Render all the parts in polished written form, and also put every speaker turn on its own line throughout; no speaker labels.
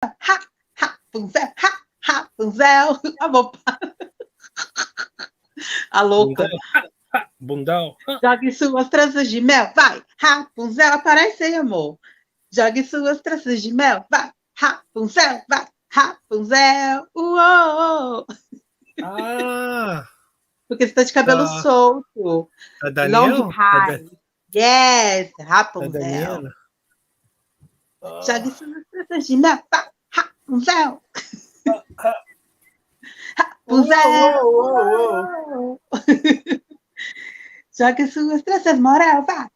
Rapunzel, Rapunzel. Amor, a louca.
Bundão.
Jogue suas tranças de mel, vai. Rapunzel, aparece aí, amor. Jogue suas tranças de mel, vai. Rapunzel, vai. Rapunzel. Uou.
Ah,
Porque você tá de cabelo solto.
da
Long
Daniel?
high. Yes,
Da
Rapunzel.
Daniela.
Jogue suas tranças de mel, vai. Rapunzel. Rapunzel. Uou. Jogue suas tranças, moral, vai.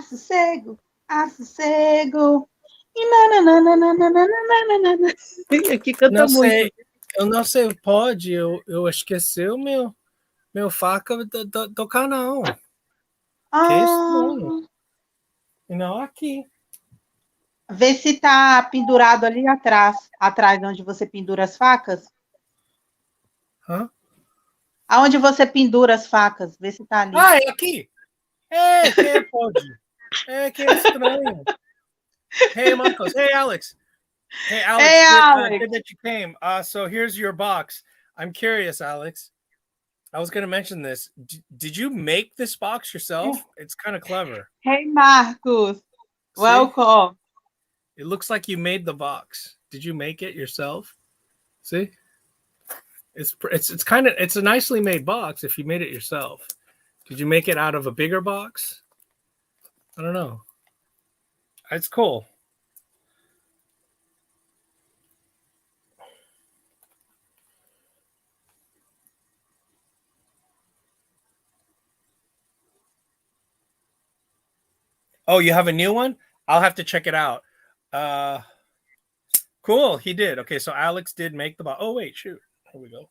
Sossego, sossego. Aqui canta
Não sei,
muito.
eu não sei, pode, eu esqueci o meu faca do canal. Que isso não? Não aqui.
Vê se tá pendurado ali atrás, onde você pendura as facas.
Hã?
Aonde você pendura as facas, vê se tá ali.
Ah, é aqui? É, que pode. É, que estranho. Hey, Marcos. Hey, Alex. Hey, Alex.
Hey, Alex.
Good that you came. So here's your box. I'm curious, Alex. I was going to mention this. Did you make this box yourself? It's kind of clever.
Hey, Marcos.
See?
Welcome.
It looks like you made the box. Did you make it yourself? See? It's kind of, it's a nicely made box if you made it yourself. Did you make it out of a bigger box? I don't know. It's cool. Oh, you have a new one? I'll have to check it out. Cool. He did. Okay, so Alex did make the box. Oh, wait, shoot. Here we go.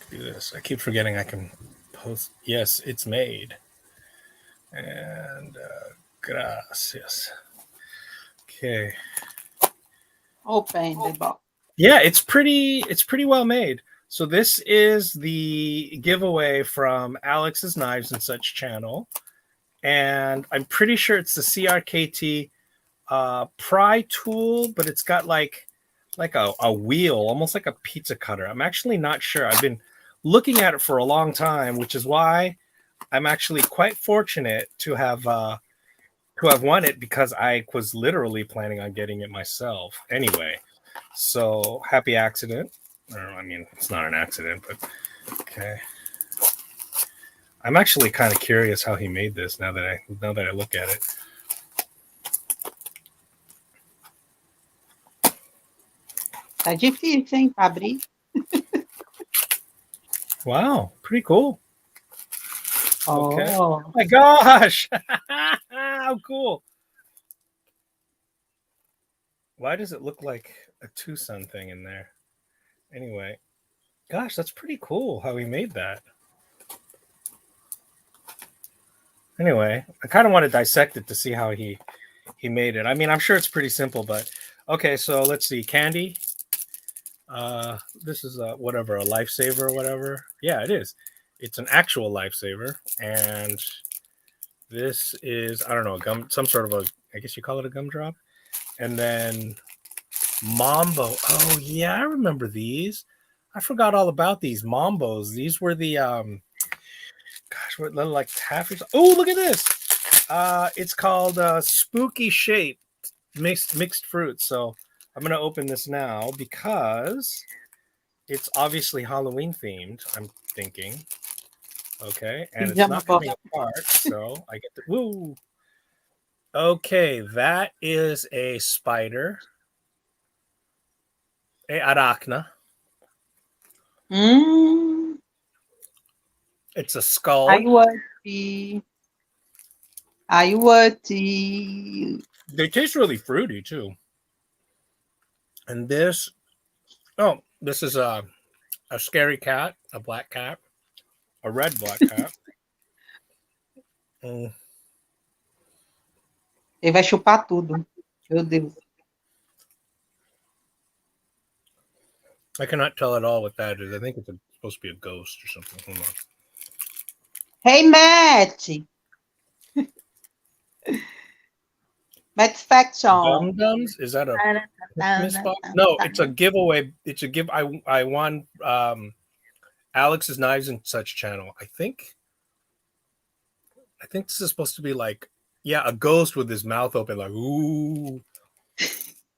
Do this. I keep forgetting I can post. Yes, it's made. And gracias. Okay.
Open the box.
Yeah, it's pretty well made. So this is the giveaway from Alex's Knives and Such channel. And I'm pretty sure it's the CRKT pry tool, but it's got like a wheel, almost like a pizza cutter. I'm actually not sure. I've been looking at it for a long time, which is why I'm actually quite fortunate to have won it, because I was literally planning on getting it myself anyway. So happy accident. I mean, it's not an accident, but okay. I'm actually kind of curious how he made this now that I look at it.
Tá difícil, hein, pra abrir.
Wow, pretty cool. Okay.
Oh
my gosh. How cool. Why does it look like a Tucson thing in there? Anyway, gosh, that's pretty cool how he made that. Anyway, I kind of want to dissect it to see how he made it. I mean, I'm sure it's pretty simple, but okay, so let's see. Candy. This is a lifesaver or whatever. Yeah, it is. It's an actual lifesaver. And this is, I don't know, some sort of I guess you call it a gumdrop. And then Mambo. Oh yeah, I remember these. I forgot all about these Mambos. These were the gosh, what little like taffies. Oh, look at this. It's called Spooky Shape mixed fruit. So I'm gonna open this now because it's obviously Halloween themed, I'm thinking. Okay, and it's not coming apart, so I get the woo. Okay, that is a spider. A arachna. It's a skull.
I want it.
They taste really fruity too. And this, this is a scary cat, a black cat, a red black cat.
Ele vai chupar tudo. Meu Deus.
I cannot tell at all what that is. I think it's supposed to be a ghost or something. Hold on.
Hey, Matt. Satisfaction.
Dum Dums? Is that a Christmas box? No, it's a giveaway. It's a give. I won Alex's Knives and Such channel. I think this is supposed to be like, yeah, a ghost with his mouth open, like, ooh.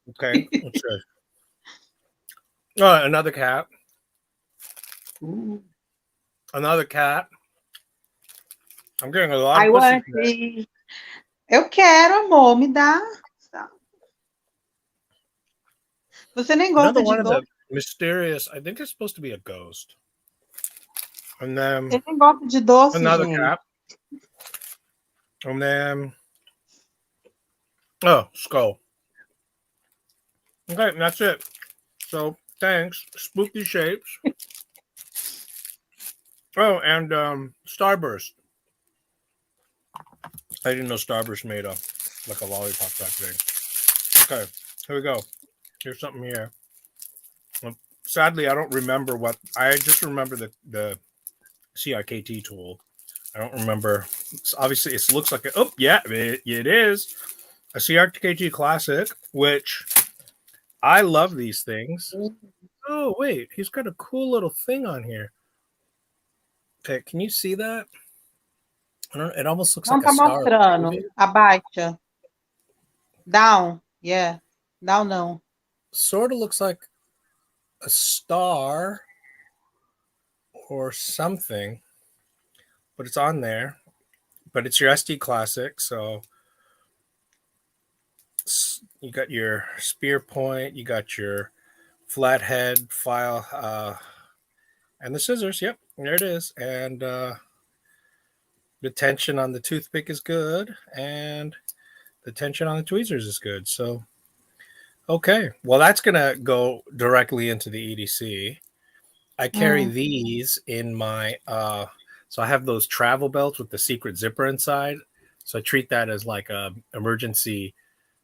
Okay. Let's see. Oh, another cat.
Ooh.
Another cat. I'm getting a lot
I
of
want
pussy.
to see. Eu quero, amor, me dá. Você nem
Another
gosta de
one of the
ghost?
mysterious, I think it's supposed to be a ghost. And then
Ele nem gosta de doce,
another
gente.
cat. And then, oh, skull. Okay, that's it. So, thanks. Spooky shapes. Oh, and Starburst. I didn't know Starburst made like a lollipop type thing. Okay, here we go. Here's something here. Sadly, I don't remember what. I just remember the CRKT tool. I don't remember. Obviously, it looks like oh yeah, it is a CRKT classic, which I love these things. Oh wait, he's got a cool little thing on here. Okay, can you see that? I don't. It almost looks
Não
like a
tá
star.
mostrando. Abaixa. Down. Yeah. Down, não.
Sort of looks like a star or something, but it's on there. But it's your SD classic, so you got your spear point, you got your flathead file, and the scissors. Yep, there it is. And the tension on the toothpick is good, and the tension on the tweezers is good. So, okay, well, that's gonna go directly into the EDC. I carry these in my so I have those travel belts with the secret zipper inside. So I treat that as like a emergency,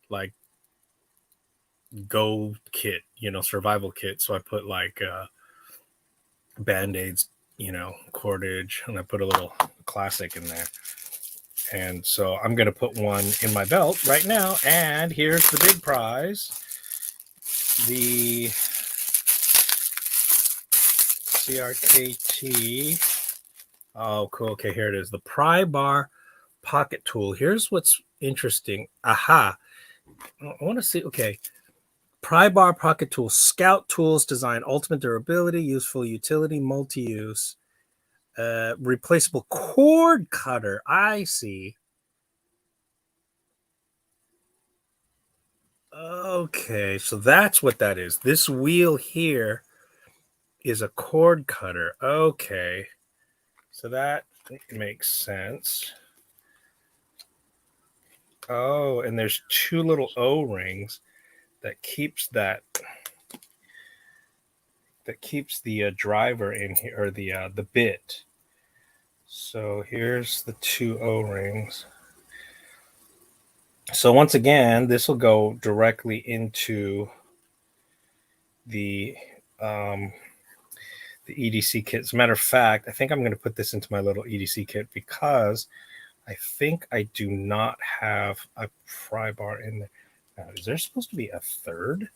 like go kit, survival kit. So I put like band-aids, cordage, and I put a little classic in there. And so I'm going to put one in my belt right now. And here's the big prize. The CRKT. Oh, cool. Okay, here it is. The Pry Bar Pocket Tool. Here's what's interesting. Aha. I want to see. Okay. Pry Bar Pocket Tool. Scout tools design ultimate durability, useful utility, multi-use. Replaceable cord cutter. I see. Okay, so that's what that is. This wheel here is a cord cutter. Okay, so that makes sense. Oh, and there's two little O-rings that keeps the driver in here, or the bit. So here's the two O-rings. So once again, this will go directly into the EDC kit. As a matter of fact, I think I'm going to put this into my little EDC kit because I think I do not have a pry bar in there. Now, is there supposed to be a third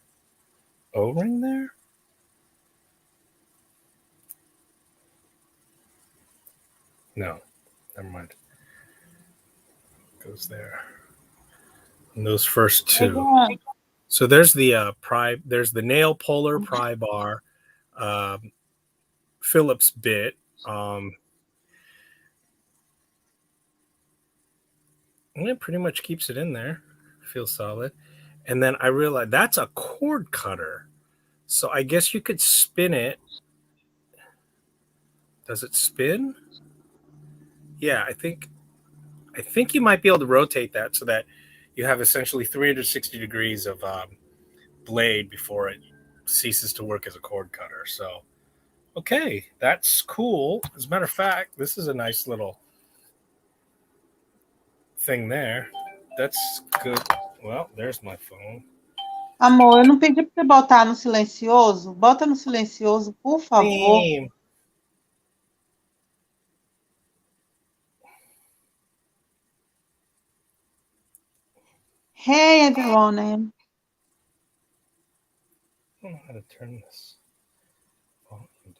O-ring there? No, never mind. Goes there. And those first two. So there's the there's the nail puller pry bar, Phillips bit. And it pretty much keeps it in there. Feels solid. And then I realized that's a cord cutter. So I guess you could spin it. Does it spin? Yeah, I think you might be able to rotate that so that you have essentially 360 degrees of blade before it ceases to work as a cord cutter. So, okay, that's cool. As a matter of fact, this is a nice little thing there. That's good. Well, there's my phone.
Amor, eu não pedi para você botar no silencioso? Bota no silencioso, por favor.
Theme.
Hey everyone.
I don't know how to turn this volume down.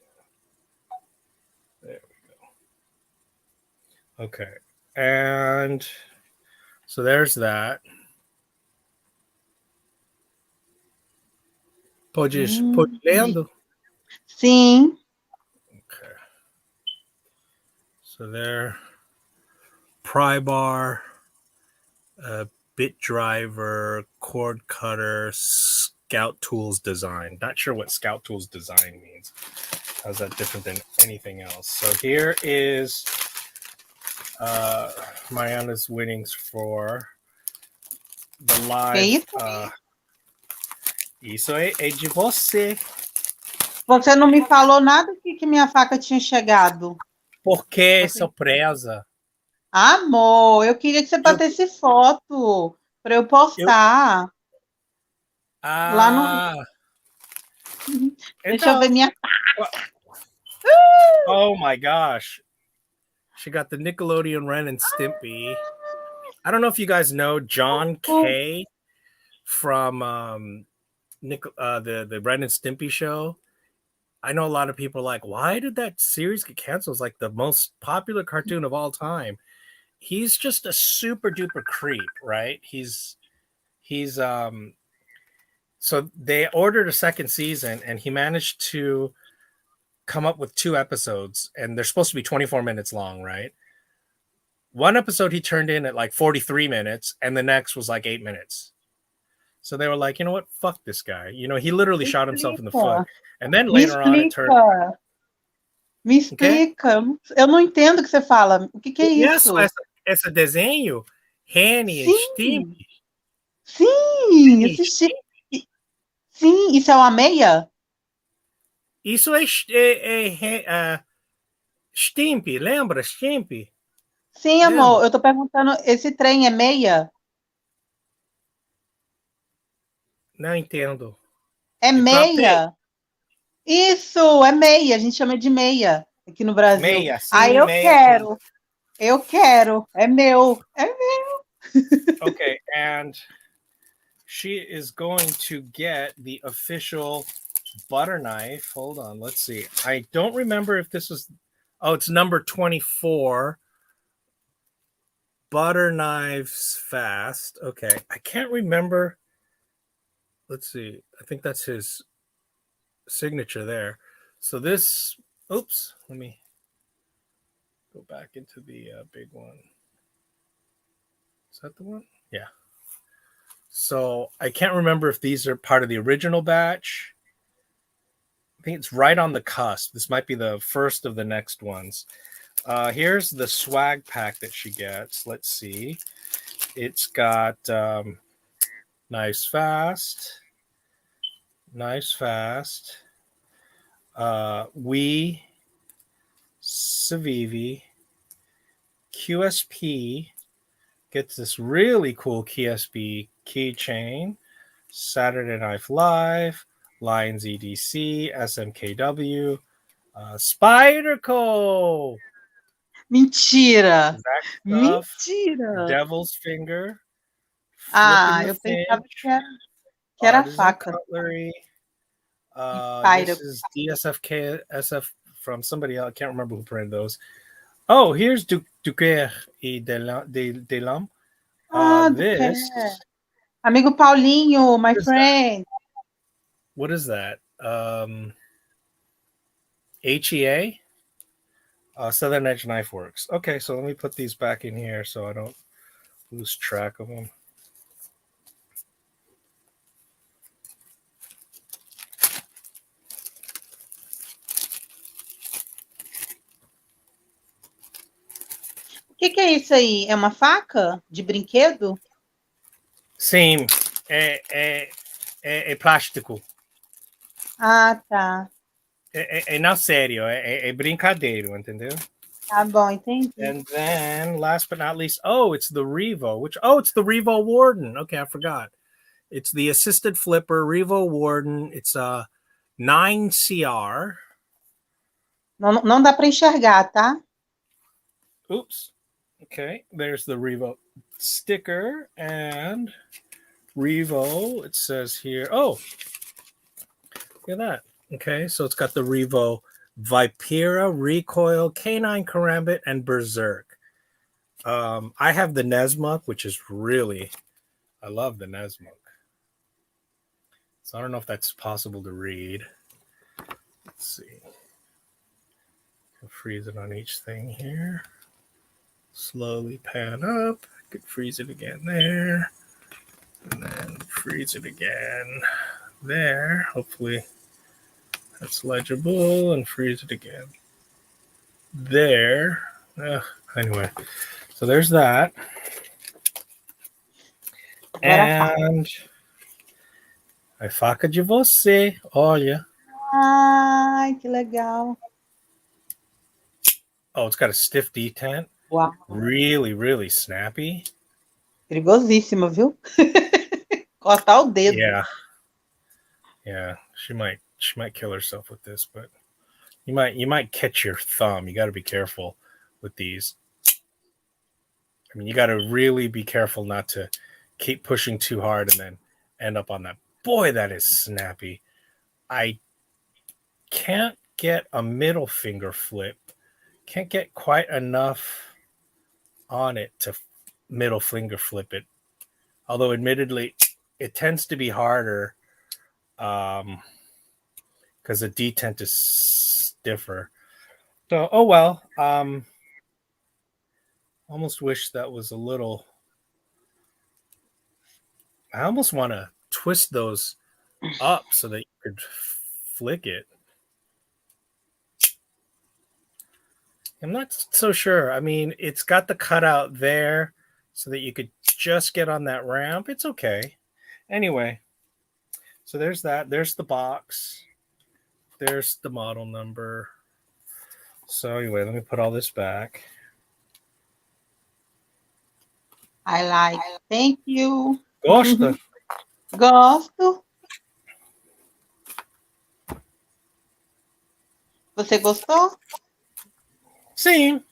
There we go. Okay. And so there's that. Pode lendo?
Sim.
Okay. So there, pry bar, bit driver, cord cutter, Scout Tools design. Not sure what Scout Tools design means. How's that different than anything else? So here is Mariana's winnings for the live. Isso é de você.
Você não me falou nada que minha faca tinha chegado.
Porque surpresa.
Amor, eu queria que você batesse foto para eu postar. Lá no... Deixa eu ver minha faca.
Oh my gosh. She got the Nickelodeon Ren and Stimpy. I don't know if you guys know John Kay from the Ren and Stimpy show. I know a lot of people are like, why did that series get canceled? It's like the most popular cartoon of all time. He's just a super duper creep, right? He's so they ordered a second season and he managed to come up with 2 episodes and they're supposed to be 24 minutes long, right? One episode he turned in at like 43 minutes and the next was like 8 minutes. So they were like, you know what? Fuck this guy. You know, he literally shot himself in the foot. And then later on it turned...
Me explica. Okay? Eu não entendo o que você fala. O que é isso?
Esse desenho? Henny e Stimpy?
Sim, assisti. Sim, isso é uma meia?
Isso é Stimpy, lembra Stimpy?
Sim, amor, eu tô perguntando, esse trem é meia?
Não entendo.
É meia? Isso, é meia, a gente chama de meia aqui no Brasil.
Meia, sim,
aí eu
meia,
quero,
sim.
eu quero, é meu.
Okay, and she is going to get the official butter knife. Hold on, let's see. I don't remember if this was... Oh, it's number 24. Butter KnivesFast. Okay, I can't remember. Let's see. I think that's his signature there. So this... Oops, let me go back into the big one. Is that the one? Yeah. So I can't remember if these are part of the original batch. I think it's right on the cusp. This might be the first of the next ones. Here's the swag pack that she gets. Let's see. It's got KnivesFast, We, Civivi, QSP, gets this really cool QSP keychain, Saturday Knife Live, Lions EDC, SMKW, Spyderco.
Mentira! Mentira!
Devil's Finger.
Eu pensava que era faca.
Cutlery. This is DSFK SF from somebody else. I can't remember who printed those. Oh, here's Duquer e Delam. This.
Amigo Paulinho, my friend.
What is that? HEA? Southern Edge Knife Works. Okay, so let me put these back in here so I don't lose track of them.
O que é isso aí? É uma faca de brinquedo?
Sim, é plástico.
Ah, tá.
Não sério, é brincadeiro, entendeu?
Tá bom, entendi.
And then, last but not least, it's the Revo, it's the Revo Warden. Okay, I forgot. It's the assisted flipper Revo Warden. It's a 9CR.
Não dá para enxergar, tá?
Oops. Okay, there's the Revo sticker, and Revo. It says here. Oh, look at that. Okay, so it's got the Revo Vipera, Recoil, Canine Karambit, and Berserk. I have the Nesmuk, which is really, I love the Nesmuk. So I don't know if that's possible to read. Let's see. I'll freeze it on each thing here. Slowly pan up. Could freeze it again there. And then freeze it again there. Hopefully that's legible. And freeze it again there. Anyway, so there's that. And a faca de você, olha.
Ai, que legal.
Oh, it's got a stiff detent.
Uau.
Really, really snappy.
Perigosíssima, viu? Cortar o dedo.
Yeah. Yeah, she might kill herself with this, but you might catch your thumb. You got to be careful with these. I mean, you got to really be careful not to keep pushing too hard and then end up on that. Boy, that is snappy. I can't get a middle finger flip. Can't get quite enough on it to middle finger flip it. Although, admittedly, it tends to be harder because the detent is stiffer. So, oh well. Almost wish that was a little. I almost want to twist those up so that you could flick it. I'm not so sure. I mean, it's got the cutout there so that you could just get on that ramp. It's okay. Anyway, so there's that. There's the box. There's the model number. So anyway, let me put all this back.
I like. Thank you.
Gosta.
Gosto. Você gostou?
Sim.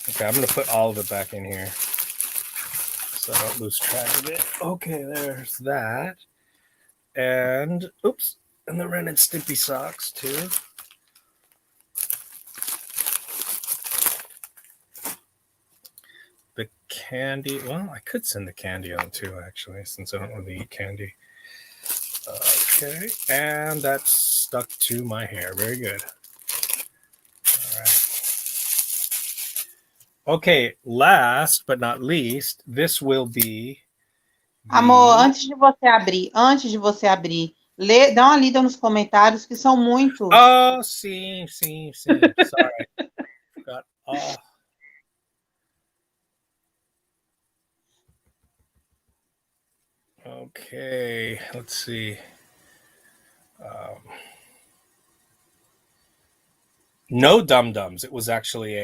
Okay, I'm going to put all of it back in here so I don't lose track of it. Okay, there's that. And, oops, and the Ren and Stimpy socks, too. The candy, well, I could send the candy on, too, actually, since I don't really eat candy. Okay, and that's stuck to my hair. Very good. All right. Okay, last but not least, this will be.
Amor, antes de você abrir, dá uma lida nos comentários que são muitos.
Oh, sim. Sorry. Forgot. Oh. Okay, let's see. No dum-dums. It was actually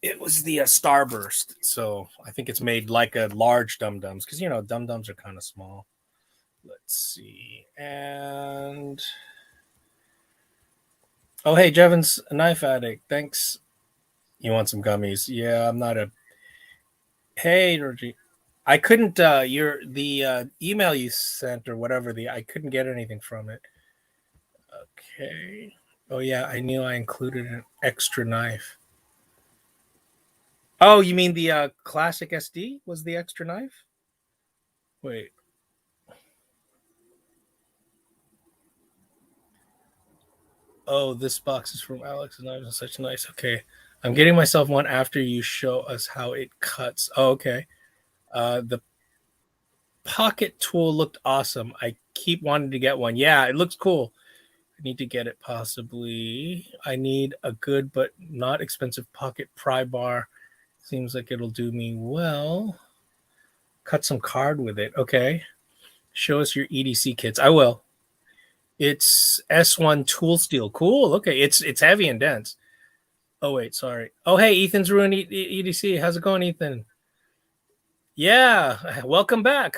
it was the Starburst. So I think it's made like a large dum-dums because, dum-dums are kind of small. Let's see. And oh, hey, Jevon's a knife addict. Thanks. You want some gummies? Yeah, I'm not a. Hey, Georgie. I couldn't. The email you sent or whatever. I couldn't get anything from it. Okay. Oh yeah, I knew I included an extra knife. Oh, you mean the classic SD was the extra knife? Wait. Oh, this box is from Alex and Knives and Such Nice. Okay. I'm getting myself one after you show us how it cuts. Oh, okay. The pocket tool looked awesome. I keep wanting to get one. Yeah, it looks cool. I need to get it possibly. I need a good but not expensive pocket pry bar. Seems like it'll do me well. Cut some card with it. Okay. Show us your EDC kits. I will. It's S1 tool steel. Cool. Okay. It's heavy and dense. Oh, wait. Sorry. Oh, hey, Ethan's ruined EDC. How's it going, Ethan? Yeah. Welcome back.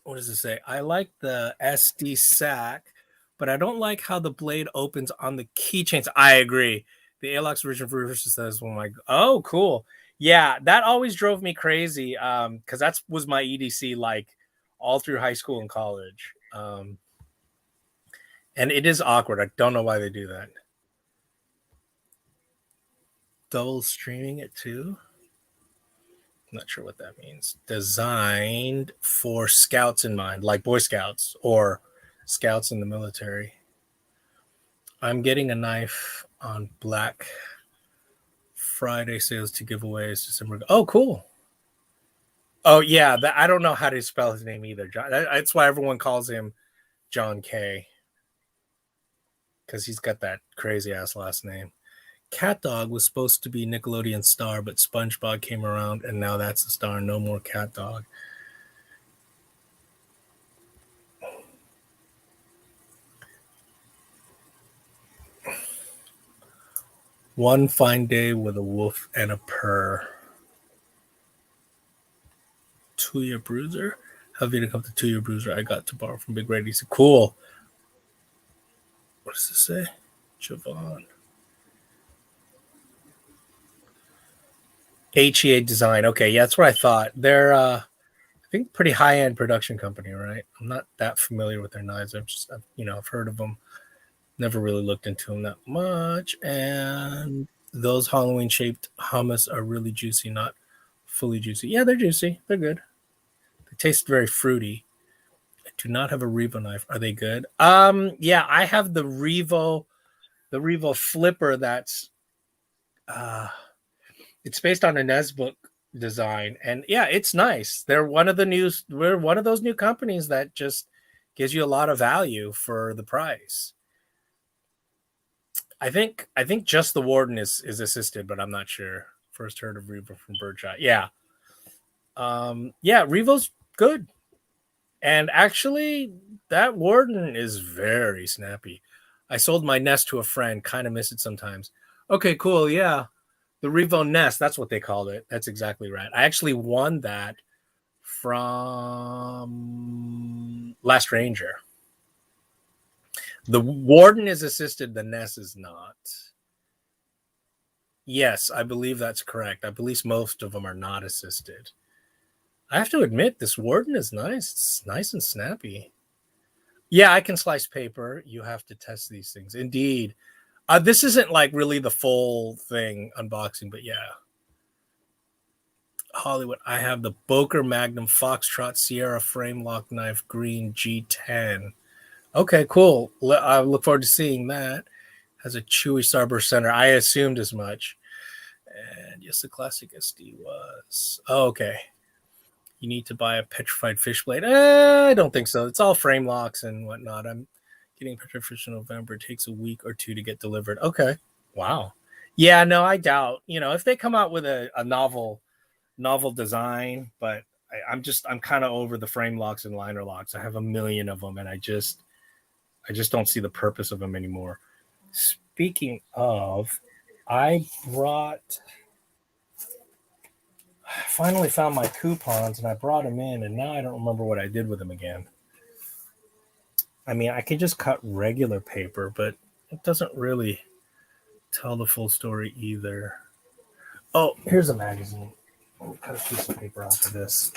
What does it say? I like the SD sack, but I don't like how the blade opens on the keychains. I agree. The Alox version for Reverse says, "Oh my, oh cool, yeah." That always drove me crazy because that was my EDC like all through high school and college, and it is awkward. I don't know why they do that. Double streaming it too. I'm not sure what that means. Designed for scouts in mind, like Boy Scouts or scouts in the military. I'm getting a knife on Black Friday sales to giveaways December. Oh, cool. Oh, yeah. I don't know how to spell his name either. That's why everyone calls him John K. Because he's got that crazy ass last name. Cat Dog was supposed to be Nickelodeon star, but SpongeBob came around, and now that's the star. No more Cat Dog. One fine day with a wolf and a purr. Two-year bruiser. Have you to come to two-year bruiser? I got to borrow from Big Red. He said, "Cool." What does this say? Javon. HEA Design. Okay, yeah, that's what I thought. They're, I think, pretty high-end production company, right? I'm not that familiar with their knives. I've heard of them. Never really looked into them that much. And those Halloween-shaped hummus are really juicy, not fully juicy. Yeah, they're juicy. They're good. They taste very fruity. I do not have a Revo knife. Are they good? Yeah, I have the Revo flipper that's it's based on a Nesbook design, and yeah, it's nice. We're one of those new companies that just gives you a lot of value for the price. I think just the Warden is assisted, but I'm not sure. First heard of Revo from Birdshot. Yeah. Yeah, Revo's good. And actually, that Warden is very snappy. I sold my Nest to a friend, kind of miss it sometimes. Okay, cool. Yeah. The Revo Nest, that's what they called it. That's exactly right. I actually won that from Last Ranger. The Warden is assisted, the Nest is not. Yes, I believe that's correct. I believe most of them are not assisted. I have to admit, this Warden is nice. It's nice and snappy. Yeah, I can slice paper. You have to test these things. Indeed. This isn't like really the full thing unboxing, but yeah. Hollywood, I have the Boker Magnum Foxtrot Sierra Frame Lock Knife Green G10. Okay, cool. I look forward to seeing that. Has a chewy Starburst center. I assumed as much. And yes, the classic SD was. Oh, okay. You need to buy a petrified fish blade. I don't think so. It's all frame locks and whatnot. I'm getting petrified fish in November. It takes a week or two to get delivered. Okay. Wow. Yeah, no, I doubt. If they come out with a novel design, but I'm kind of over the frame locks and liner locks. I have a million of them, and I just don't see the purpose of them anymore. Speaking of, I finally found my coupons, and I brought them in, and now I don't remember what I did with them again. I mean, I could just cut regular paper, but it doesn't really tell the full story either. Oh, here's a magazine. Let me cut a piece of paper off of this.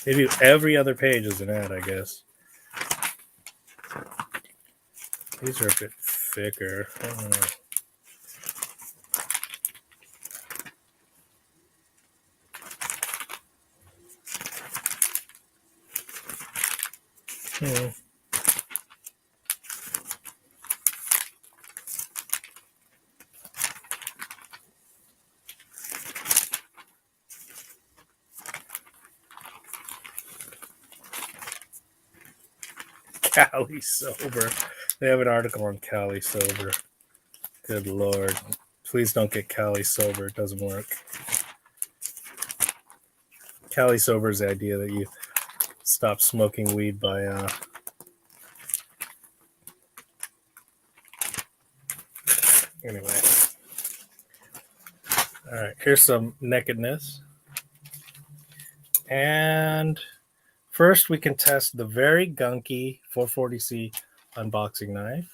Maybe every other page is an ad, I guess. These are a bit thicker. Cali sober. They have an article on Cali sober. Good Lord. Please don't get Cali sober. It doesn't work. Cali sober is the idea that you stop smoking weed by Anyway. All right, here's some nakedness. And first we can test the very gunky 440C unboxing knife.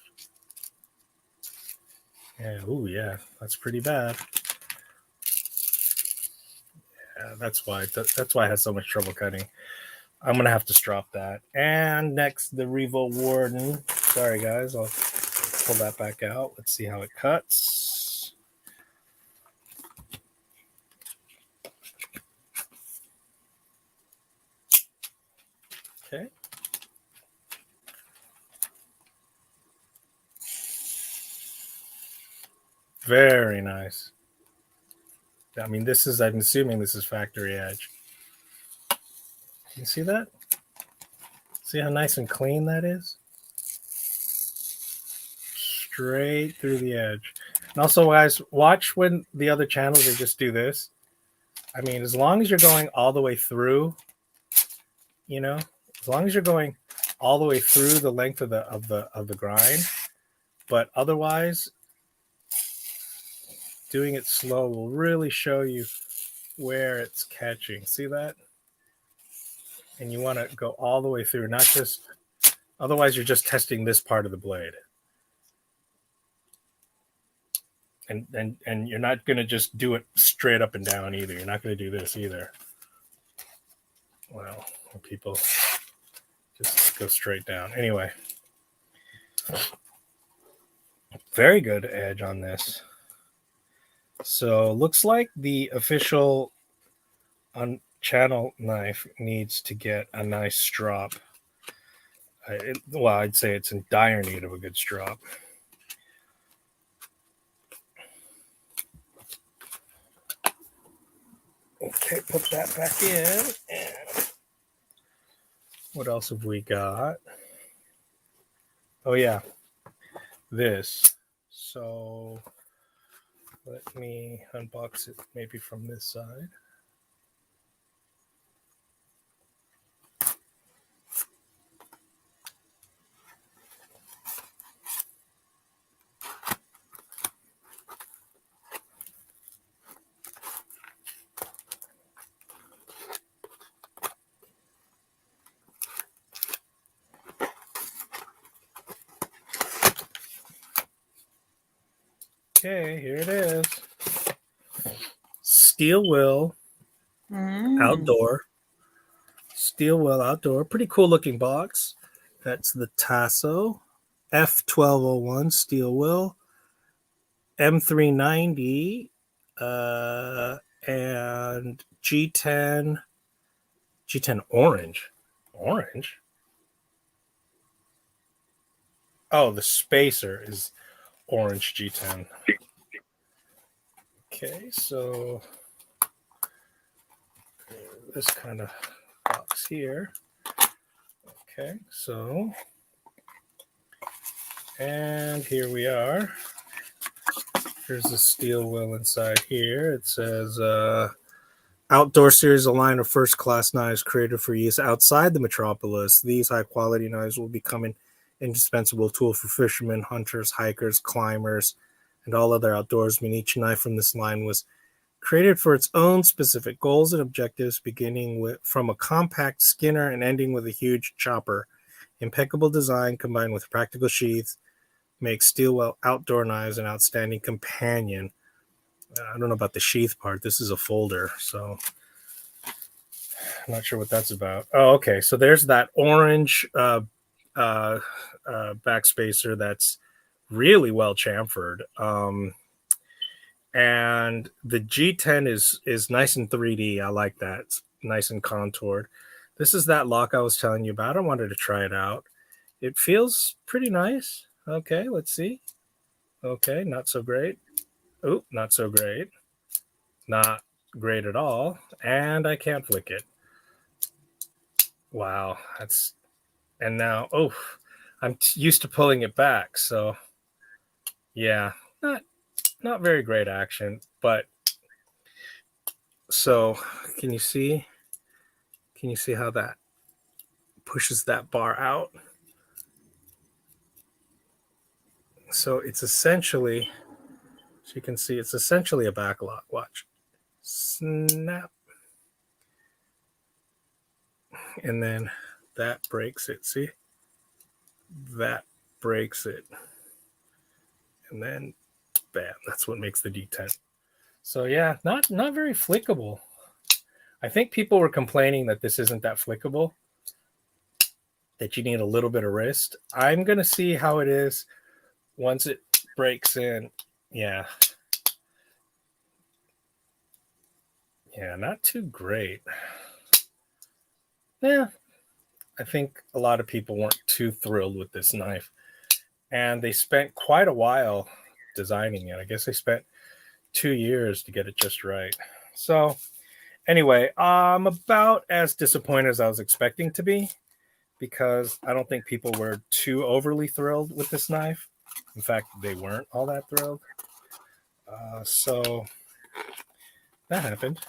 And oh yeah, that's pretty bad. Yeah, that's why it has so much trouble cutting. I'm gonna have to strop that. And next, the Revo Warden. Sorry guys, I'll pull that back out. Let's see how it cuts. Okay. Very nice. I mean, I'm assuming this is factory edge. You see that? See how nice and clean that is? Straight through the edge. And also, guys, watch when the other channels, they just do this. I mean, as long as you're going all the way through, you know, as long as you're going all the way through the length of the grind, but otherwise, doing it slow will really show you where it's catching. See that? And you want to go all the way through, not just, otherwise you're just testing this part of the blade. And you're not going to just do it straight up and down either. You're not going to do this either. Well, people just go straight down. Anyway, very good edge on this. So looks like the official channel knife needs to get a nice strop. Well, I'd say it's in dire need of a good strop. Okay, put that back in. And what else have we got? Oh, yeah. This. So let me unbox it maybe from this side. Okay, here it is. Steel Will Outdoor. Steel Will Outdoor. Pretty cool looking box. That's the Tasso F1201 Steel Will. M390 and G10 orange. Orange? Oh, the spacer is orange G10. Okay, so this kind of box here. Okay, so, and here we are. Here's the steel will inside here. It says Outdoor Series, a line of first-class knives created for use outside the metropolis. These high-quality knives will become an indispensable tool for fishermen, hunters, hikers, climbers, and all other outdoorsmen. Each knife from this line was created for its own specific goals and objectives, beginning from a compact skinner and ending with a huge chopper. Impeccable design combined with practical sheaths makes Steel Will Outdoor Knives an outstanding companion. I don't know about the sheath part. This is a folder, so I'm not sure what that's about. Oh, okay. So there's that orange backspacer that's really well chamfered. And the G10 is nice and 3D. I like that. It's nice and contoured. This is that lock I was telling you about. I wanted to try it out. It feels pretty nice. Okay, let's see. Okay, not so great. Oh, not so great. Not great at all. And I can't flick it. Wow, and now, oh, I'm used to pulling it back. So yeah, not very great action, but so can you see how that pushes that bar out? So it's essentially So you can see it's essentially a backlock. Watch. Snap. And then that breaks it. See? That breaks it. And then bam, that's what makes the detent. So yeah, not very flickable. I think people were complaining that this isn't that flickable, that you need a little bit of wrist. I'm going to see how it is once it breaks in. Yeah. Yeah, not too great. Yeah, I think a lot of people weren't too thrilled with this knife. And they spent quite a while designing it. I guess they spent 2 years to get it just right. So anyway, I'm about as disappointed as I was expecting to be, because I don't think people were too overly thrilled with this knife. In fact, they weren't all that thrilled. So that happened.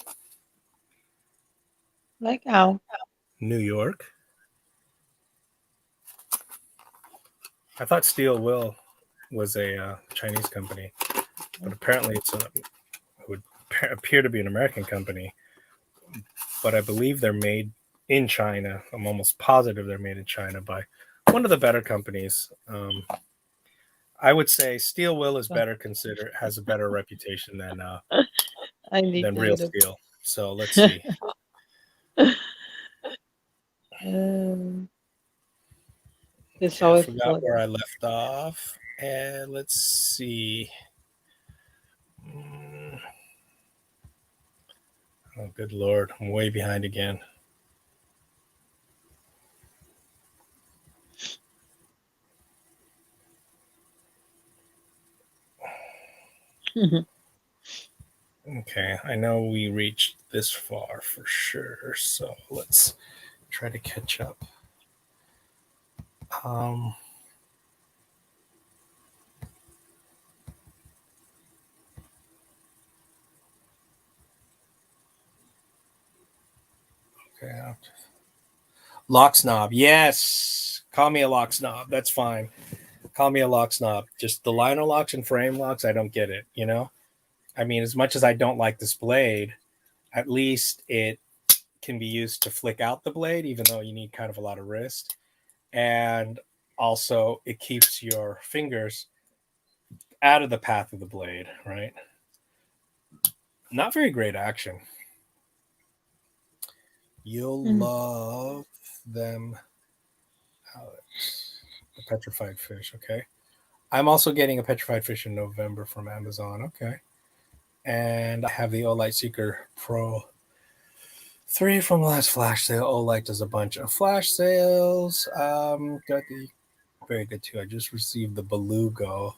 Like how?
New York. I thought Steel Will was a Chinese company, but apparently it would appear to be an American company. But I believe they're made in China. I'm almost positive they're made in China by one of the better companies. I would say Steel Will is better considered, has a better reputation than real steel. So let's see.
It's
I
always
forgot where I left off. And let's see. Oh, good Lord. I'm way behind again. Okay, I know we reached this far for sure, so let's try to catch up. Okay. Lock snob. Yes. Call me a lock snob. That's fine. Call me a lock snob. Just the liner locks and frame locks, I don't get it, you know? I mean, as much as I don't like this blade, at least it can be used to flick out the blade, even though you need kind of a lot of wrist. And also, it keeps your fingers out of the path of the blade, right? Not very great action. You'll love them, Alex. The petrified fish, okay? I'm also getting a petrified fish in November from Amazon, okay? And I have the Olight Seeker Pro 3 from the last flash sale. Olight does a bunch of flash sales. Got the very good too. I just received the Beluga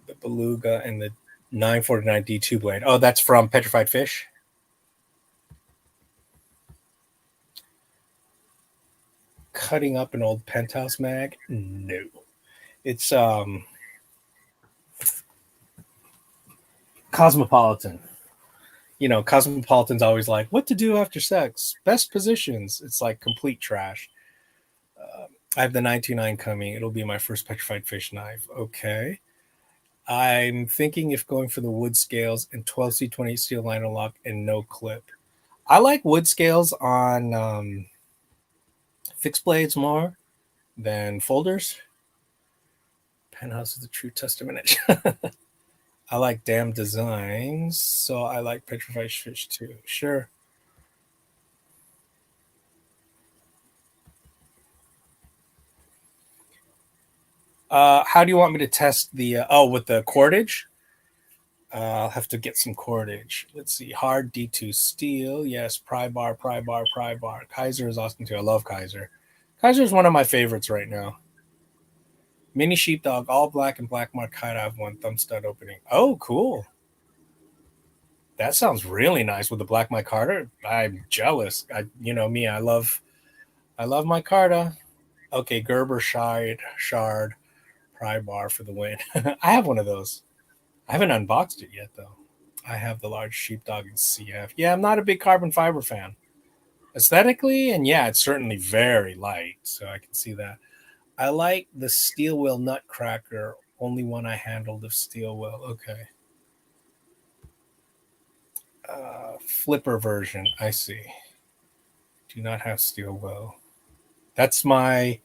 and the 949 D2 blade. Oh, that's from Petrified Fish. Cutting up an old Penthouse mag? No. It's Cosmopolitan. You know, Cosmopolitan's always like, what to do after sex? Best positions. It's like complete trash. I have the 929 coming. It'll be my first petrified fish knife. Okay. I'm thinking if going for the wood scales and 12C28 steel liner lock and no clip. I like wood scales on fixed blades more than folders. Penthouse is the true testament. I like damn designs, so I like petrified fish too. Sure. How do you want me to test the with the cordage? I'll have to get some cordage. Let's see. Hard D2 steel. Yes. Pry bar. Kaiser is awesome too. I love Kaiser. Kaiser is one of my favorites right now. Mini sheepdog, all black and black mark hide. I have one thumb stud opening. Oh, cool. That sounds really nice with the black micarta. I'm jealous. You know me. I love my Carta. Okay, Gerber shard, Pry bar for the win. I have one of those. I haven't unboxed it yet though. I have the large sheepdog in CF. Yeah, I'm not a big carbon fiber fan. Aesthetically, and yeah, it's certainly very light, so I can see that. I like the steel wheel nutcracker, only one I handled of steel wheel. Okay. Flipper version. I see. Do not have steel will. That's my.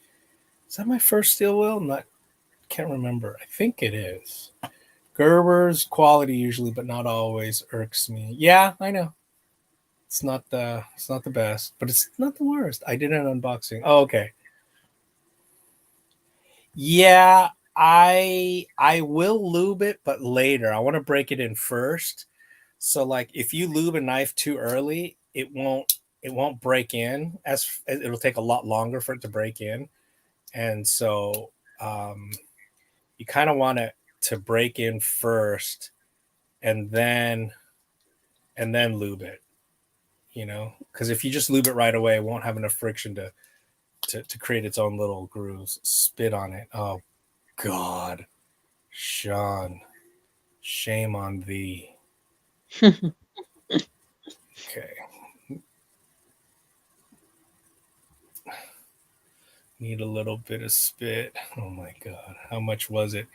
Is that my first steel will? Not. Can't remember. I think it is. Gerber's quality usually, but not always, irks me. Yeah, I know. It's not the best, but it's not the worst. I did an unboxing. Oh, okay. Yeah, I will lube it, but later. I want to break it in first. So like if you lube a knife too early, it won't break in as it'll take a lot longer for it to break in. And so you kind of want it to break in first and then lube it, because if you just lube it right away, it won't have enough friction to create its own little grooves. Spit on it. Oh God, Sean, shame on thee. Okay. Need a little bit of spit. Oh my God. How much was it?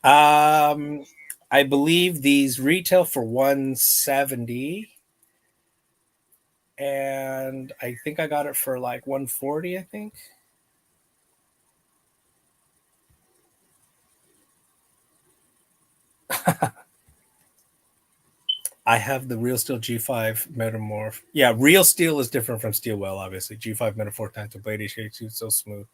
I believe these retail for $170. And I think I got it for like $140, I think. I have the Real Steel G5 Metamorph. Yeah, Real Steel is different from Steel Well, obviously. G5 Metamorph Tanto Blade HH2 so smooth.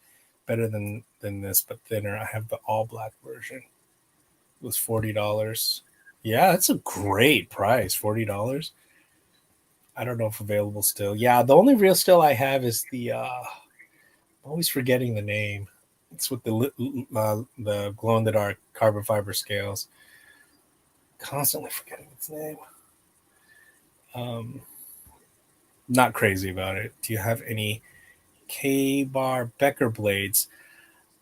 Better than this, but thinner. I have the all black version. It was $40. Yeah, that's a great price. $40. I don't know if available still. Yeah, the only Real Steel I have is the I'm always forgetting the name. It's with the glow in the dark carbon fiber scales. Constantly forgetting its name. Not crazy about it. Do you have any K-Bar Becker blades?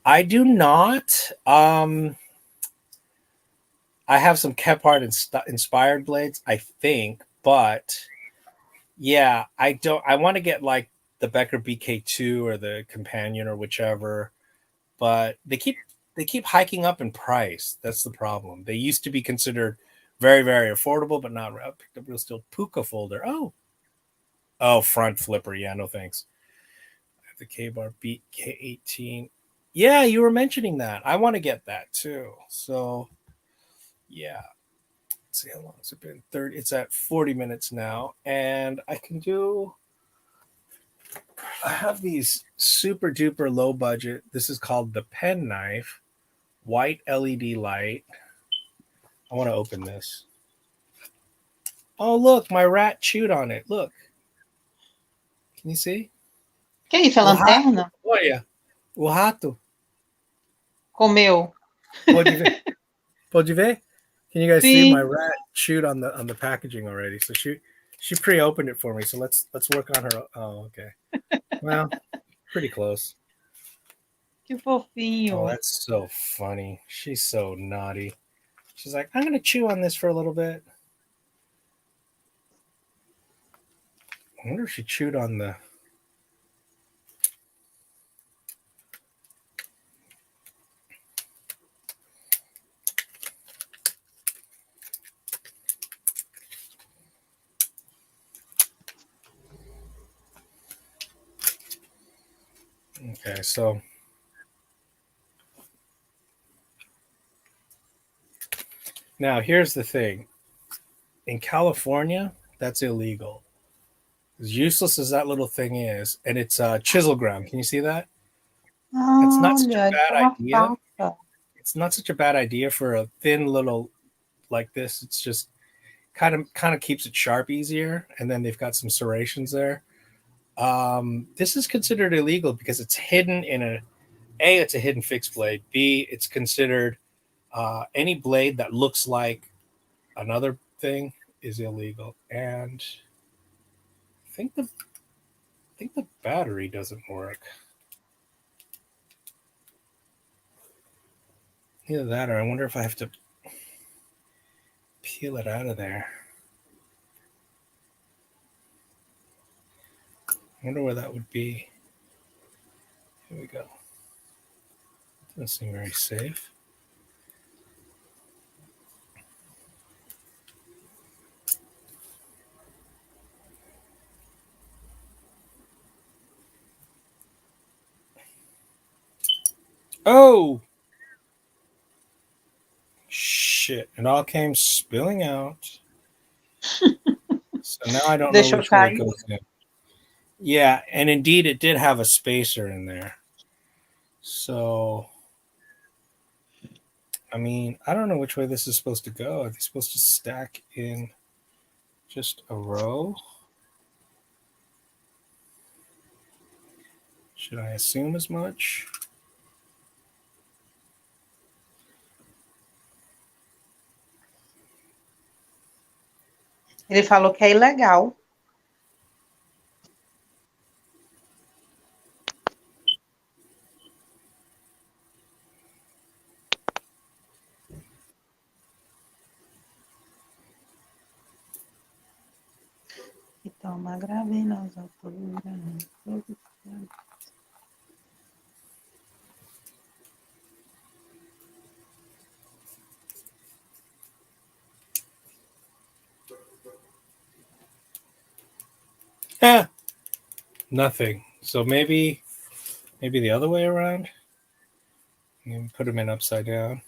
I do not. I have some Kephart inspired blades, I think, but yeah, I don't. I want to get like the Becker BK2 or the Companion or whichever, but they keep hiking up in price. That's the problem. They used to be considered very, very affordable, but not. I picked up Real Steel Puka folder. Oh, front flipper. Yeah, no thanks. I have the K-Bar Beat K18. Yeah, you were mentioning that. I want to get that too. So, yeah. Let's see how long has it been. 30. It's at 40 minutes now, and I have these super duper low budget. This is called the pen knife, white LED light. I want to open this. Oh, look, my rat chewed on it. Look. Can you see?
Que isso, a lanterna?
Olha, o rato.
Comeu.
Pode ver? Pode ver? Can you guys see
Sim.
my rat chewed on the packaging already? So she pre-opened it for me. So let's work on her. Oh, okay. Well, pretty close.
Que fofinho.
Oh, that's so funny. She's so naughty. She's like, I'm gonna chew on this for a little bit. I wonder if she chewed on the. Okay, so now here's the thing. In California, that's illegal. As useless as that little thing is, and it's chisel ground. Can you see that? It's not such a bad idea. It's not such a bad idea for a thin little like this. It's just kind of keeps it sharp easier, and then they've got some serrations there. This is considered illegal because it's hidden in it's a hidden fixed blade. B, it's considered any blade that looks like another thing is illegal. And I think the battery doesn't work. Either that, or I wonder if I have to peel it out of there. I wonder where that would be. Here we go. Doesn't seem very safe. Oh shit! It all came spilling out. So now I don't know
Deixou
which way it
cair.
goes in. Yeah, and indeed it did have a spacer in there. So I mean, I don't know which way this is supposed to go. Are they supposed to stack in just a row? Should I assume as much?
Ele falou que é ilegal. E toma grave nas alturas.
Eh, nothing. So maybe the other way around. Maybe put them in upside down.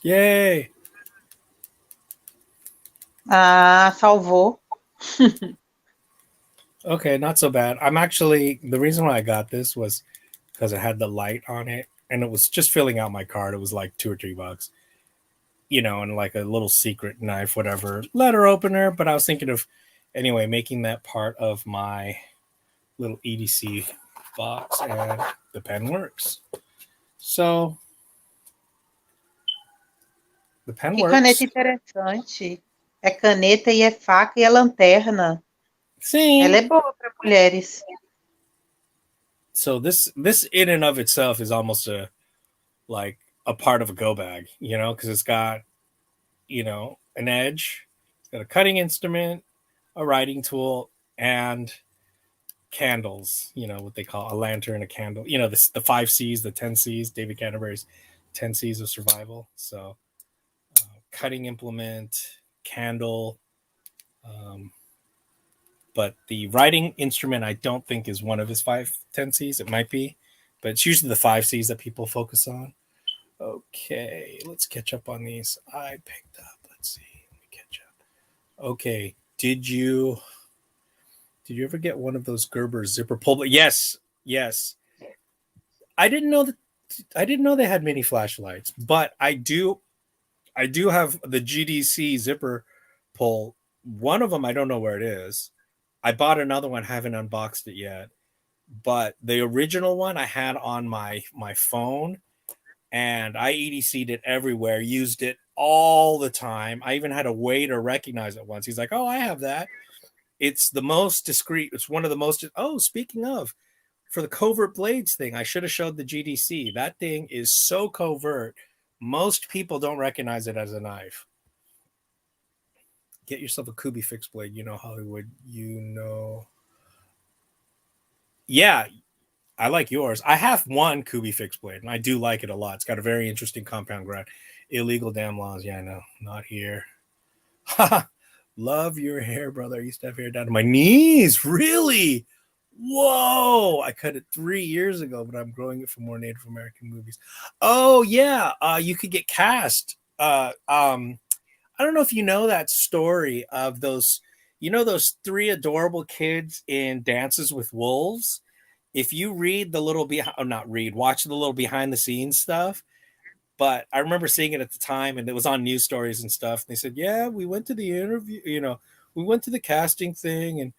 Yay!
Ah, salvou.
Okay, not so bad. I'm actually the reason why I got this was because it had the light on it, and it was just filling out my card. It was like $2 or $3, and like a little secret knife, whatever, letter opener. But I was thinking of anyway making that part of my little EDC box, and the pen works. So the pen
Que caneta
works.
interessante. É caneta e é faca e é lanterna. Ela
See,
é boa para mulheres.
so this in and of itself is almost a part of a go bag, because it's got an edge, it's got a cutting instrument, a writing tool, and candles. What they call a lantern, a candle. The 5 C's, the 10 C's, David Canterbury's 10 C's of survival. So cutting implement, candle. But the writing instrument, I don't think is one of his 5 10 C's. It might be, but it's usually the 5 C's that people focus on. Okay, let's catch up on these. I picked up. Let's see. Let me catch up. Okay, did you ever get one of those Gerber zipper pull? Yes, yes. I didn't know that. I didn't know they had mini flashlights, but I do. I do have the GDC zipper pull. One of them, I don't know where it is. I bought another one, haven't unboxed it yet. But the original one I had on my phone, and I EDC'd it everywhere, used it all the time. I even had a waiter recognize it once. He's like, "Oh, I have that." It's the most discreet. It's one of the most. Oh, speaking of, for the covert blades thing, I should have showed the GDC. That thing is so covert. Most people don't recognize it as a knife. Get yourself a Kubi fixed blade. Hollywood. Yeah, I like yours. I have one Kubi fixed blade, and I do like it a lot. It's got a very interesting compound grind. Illegal damn laws. Yeah, I know. Not here. Love your hair, brother. I used to have hair down to my knees. Really? Whoa! I cut it 3 years ago, but I'm growing it for more Native American movies. Oh yeah, you could get cast. I don't know if you know that story of those. Those three adorable kids in Dances with Wolves. If you read the little not read, watch the little behind the scenes stuff. But I remember seeing it at the time, and it was on news stories and stuff. And they said, "Yeah, we went to the interview. We went to the casting thing, and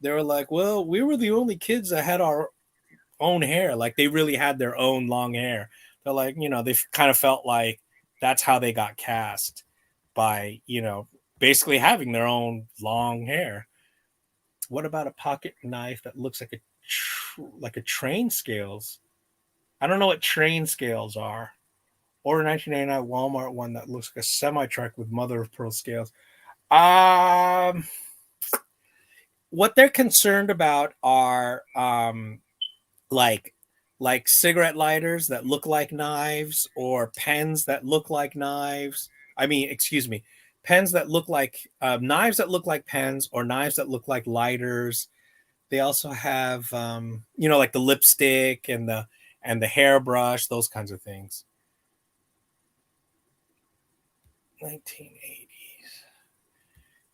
they were like, well, we were the only kids that had our own hair. Like they really had their own long hair. They're like, they kind of felt like that's how they got cast by, basically having their own long hair. What about a pocket knife that looks like a train scales? I don't know what train scales are. Or a 1989 Walmart one that looks like a semi truck with mother of pearl scales. Um, what they're concerned about are like cigarette lighters that look like knives, or pens that look like knives. I mean, excuse me, pens that look like knives that look like pens, or knives that look like lighters. They also have like the lipstick and the hairbrush, those kinds of things. 1980s.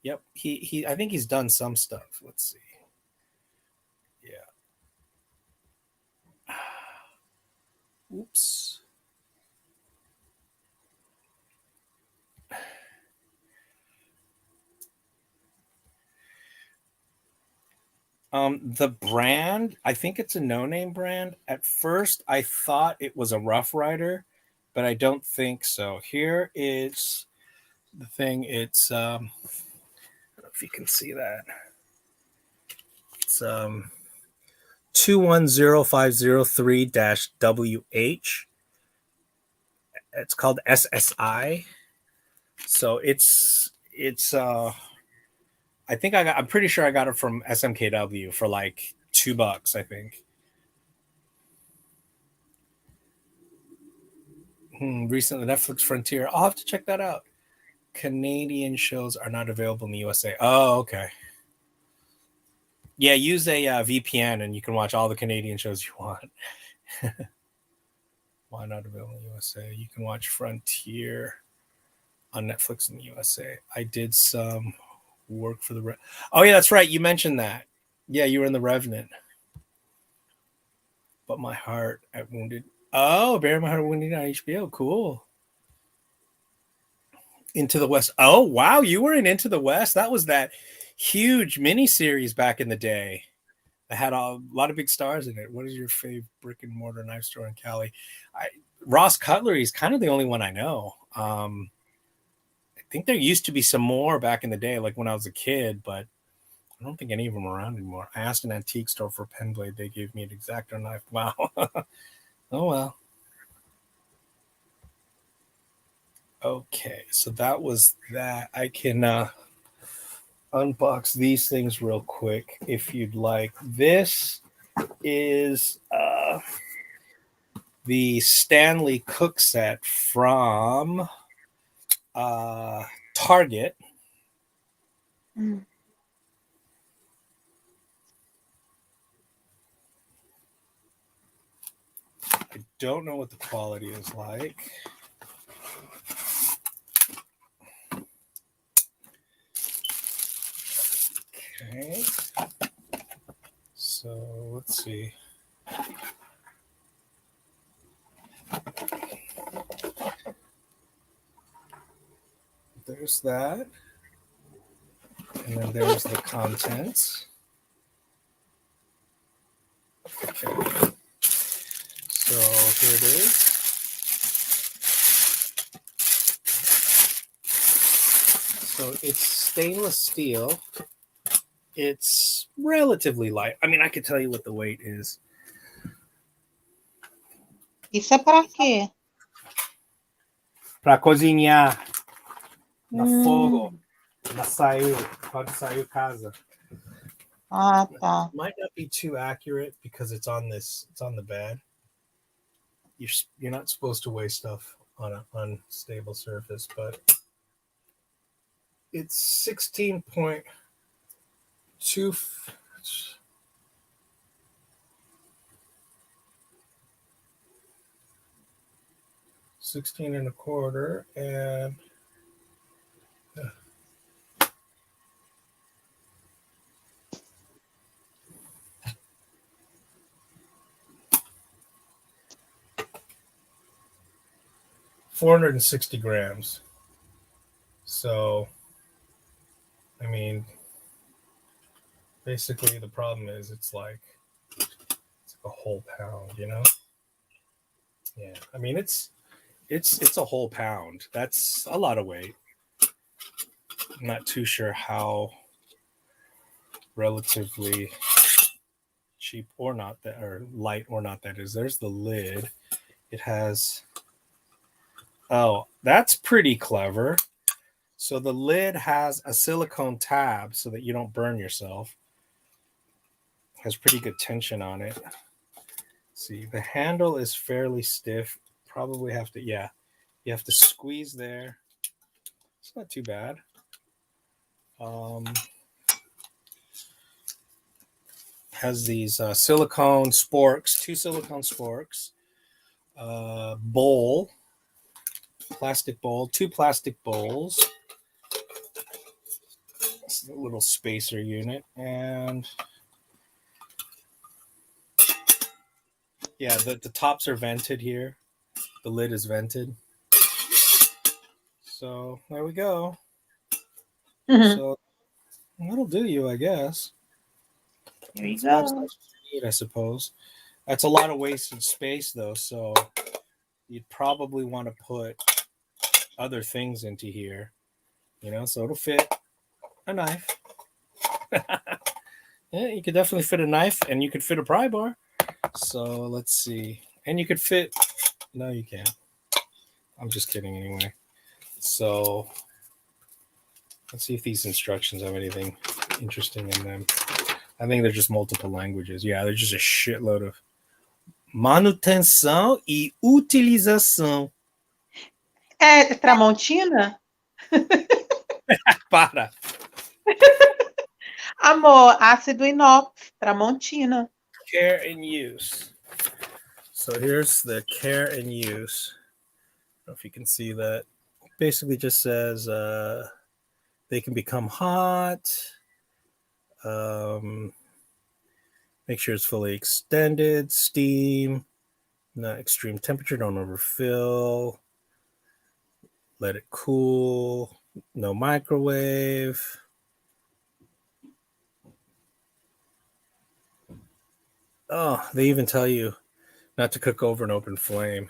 Yep, he I think he's done some stuff. Let's see. Yeah. Oops. The brand, I think it's a no-name brand. At first, I thought it was a Rough Rider, but I don't think so. Here is the thing. It's I don't know if you can see that. It's 210503-WH. It's called SSI. So it's I'm pretty sure I got it from SMKW for like $2, I think. Recently, Netflix Frontier. I'll have to check that out. Canadian shows are not available in the USA. Oh, okay. Yeah, use a VPN and you can watch all the Canadian shows you want. Why not available in the USA? You can watch Frontier on Netflix in the USA. I did some work for the... Oh, yeah, that's right. You mentioned that. Yeah, you were in The Revenant. But My Heart at Wounded... Oh, Bury My Heart at Wounded on HBO. Cool. Into the West. Oh, wow. You were in Into the West. That was that huge miniseries back in the day. That had a lot of big stars in it. What is your favorite brick and mortar knife store in Cali? Ross Cutlery is kind of the only one I know. I think there used to be some more back in the day, like when I was a kid, but I don't think any of them are around anymore. I asked an antique store for a pen blade. They gave me an X-Acto knife. Wow. Oh, well. Okay, so that was that. I can unbox these things real quick if you'd like. This is the Stanley Cook Set from Target.
Mm.
I don't know what the quality is like. Okay. So let's see. There's that. And then there's the contents. Okay. So here it is. So it's stainless steel. It's relatively light. I mean, I could tell you what the weight is.
Isso é para quê?
Para cozinhar na fogo, na saiu, quando saiu casa.
Ah, tá.
Might not be too accurate because it's on the bed. You're not supposed to weigh stuff on an unstable surface, but it's 16.2. 16 and a quarter, and 460 grams. So, I mean, basically the problem is it's like a whole pound, you know? Yeah, I mean it's a whole pound. That's a lot of weight. I'm not too sure how relatively cheap or not that, or light or not that is. There's the lid. It has... Oh, that's pretty clever. So the lid has a silicone tab so that you don't burn yourself. Has pretty good tension on it. See, the handle is fairly stiff. Probably have to, yeah, you have to squeeze there. It's not too bad. Has these silicone sporks, 2 silicone sporks, bowl, plastic bowl, 2 plastic bowls, it's a little spacer unit, and yeah, the tops are vented here. The lid is vented. So there we go.
Mm-hmm.
So that'll do you, I guess.
Here you
It's about as
go.
much as you need, I suppose. That's a lot of wasted space, though. So you'd probably want to put other things into here, so it'll fit a knife. Yeah, you could definitely fit a knife, and you could fit a pry bar. So let's see. And you could fit. No, you can't. I'm just kidding anyway. So let's see if these instructions have anything interesting in them. I think they're just multiple languages. Yeah, they're just a shitload of manutenção e utilização.
É Tramontina?
Para.
Amor, ácido inox, Tramontina.
Care and use. So here's the care and use. I don't know if you can see that. Basically just says they can become hot. Make sure it's fully extended, steam, not extreme temperature, don't overfill. Let it cool, no microwave. Oh, they even tell you not to cook over an open flame.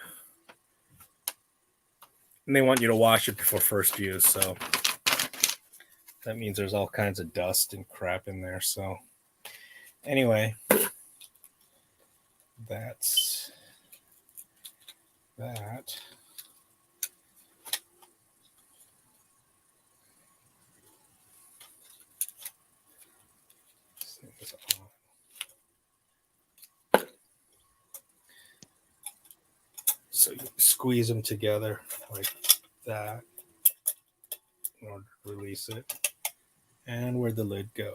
And they want you to wash it before first use, so that means there's all kinds of dust and crap in there. So anyway, that's that. So you squeeze them together like that in order to release it. And where'd the lid go?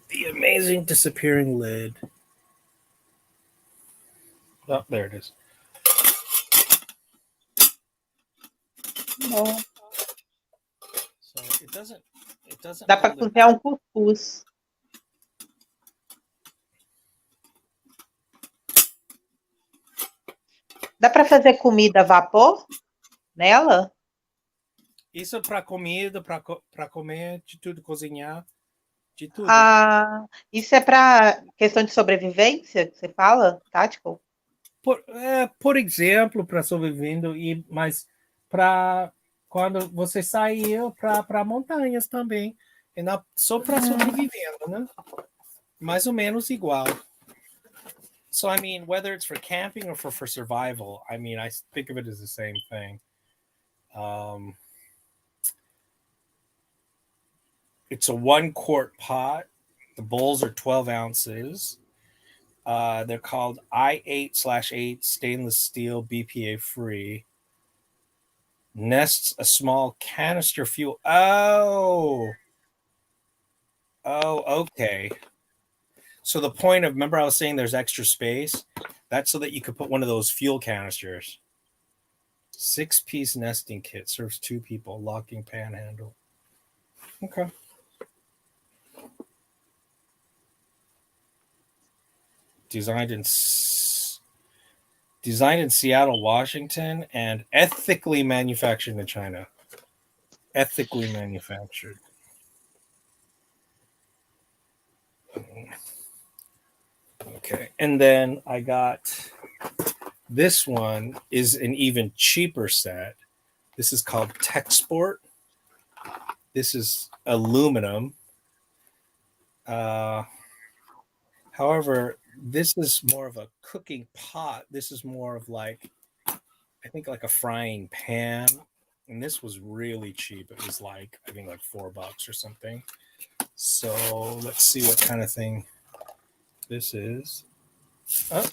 The amazing disappearing lid. Oh, there it is.
Bom.
So it doesn't
Dá para cozinhar um cuscuz. Dá para fazer comida a vapor nela?
Isso para comida, para comer, de tudo, cozinhar, de tudo.
Ah, isso é para questão de sobrevivência que você fala, tático?
Por exemplo, para sobrevivendo, mas para quando você saiu para montanhas também. E só para sobrevivendo, né? Mais ou menos igual. So, I mean, whether it's for camping or for survival, I mean, I think of it as the same thing. It's a 1-quart pot. The bowls are 12 ounces. They're called I8/8 stainless steel, BPA free. Nests a small canister fuel. Oh, okay. So the point of, remember I was saying there's extra space? That's so that you could put one of those fuel canisters. 6-piece nesting kit. Serves 2 people. Locking pan handle. Okay. Designed in Seattle, Washington, and ethically manufactured in China. Ethically manufactured. Okay, and then I got this one is an even cheaper set. This is called Techsport. This is aluminum. However, this is more of a cooking pot. This is more of like I think like a frying pan, and this was really cheap. It was like I think like $4 or something. So let's see what kind of thing this is. Oh,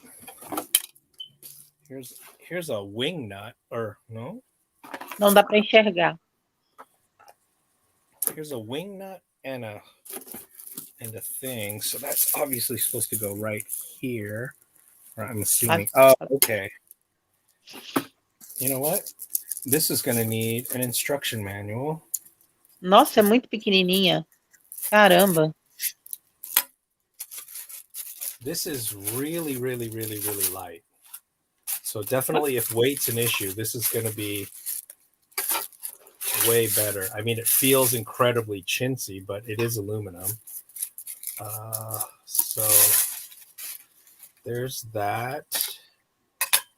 here's a wing nut, or no?
Não dá para enxergar.
Here's a wing nut and a thing. So that's obviously supposed to go right here. Or I'm assuming. Oh, okay. You know what? This is going to need an instruction manual.
Nossa, é muito pequenininha. Caramba.
This is really, really, really, really light. So definitely if weight's an issue, this is going to be way better. I mean, it feels incredibly chintzy, but it is aluminum. So there's that.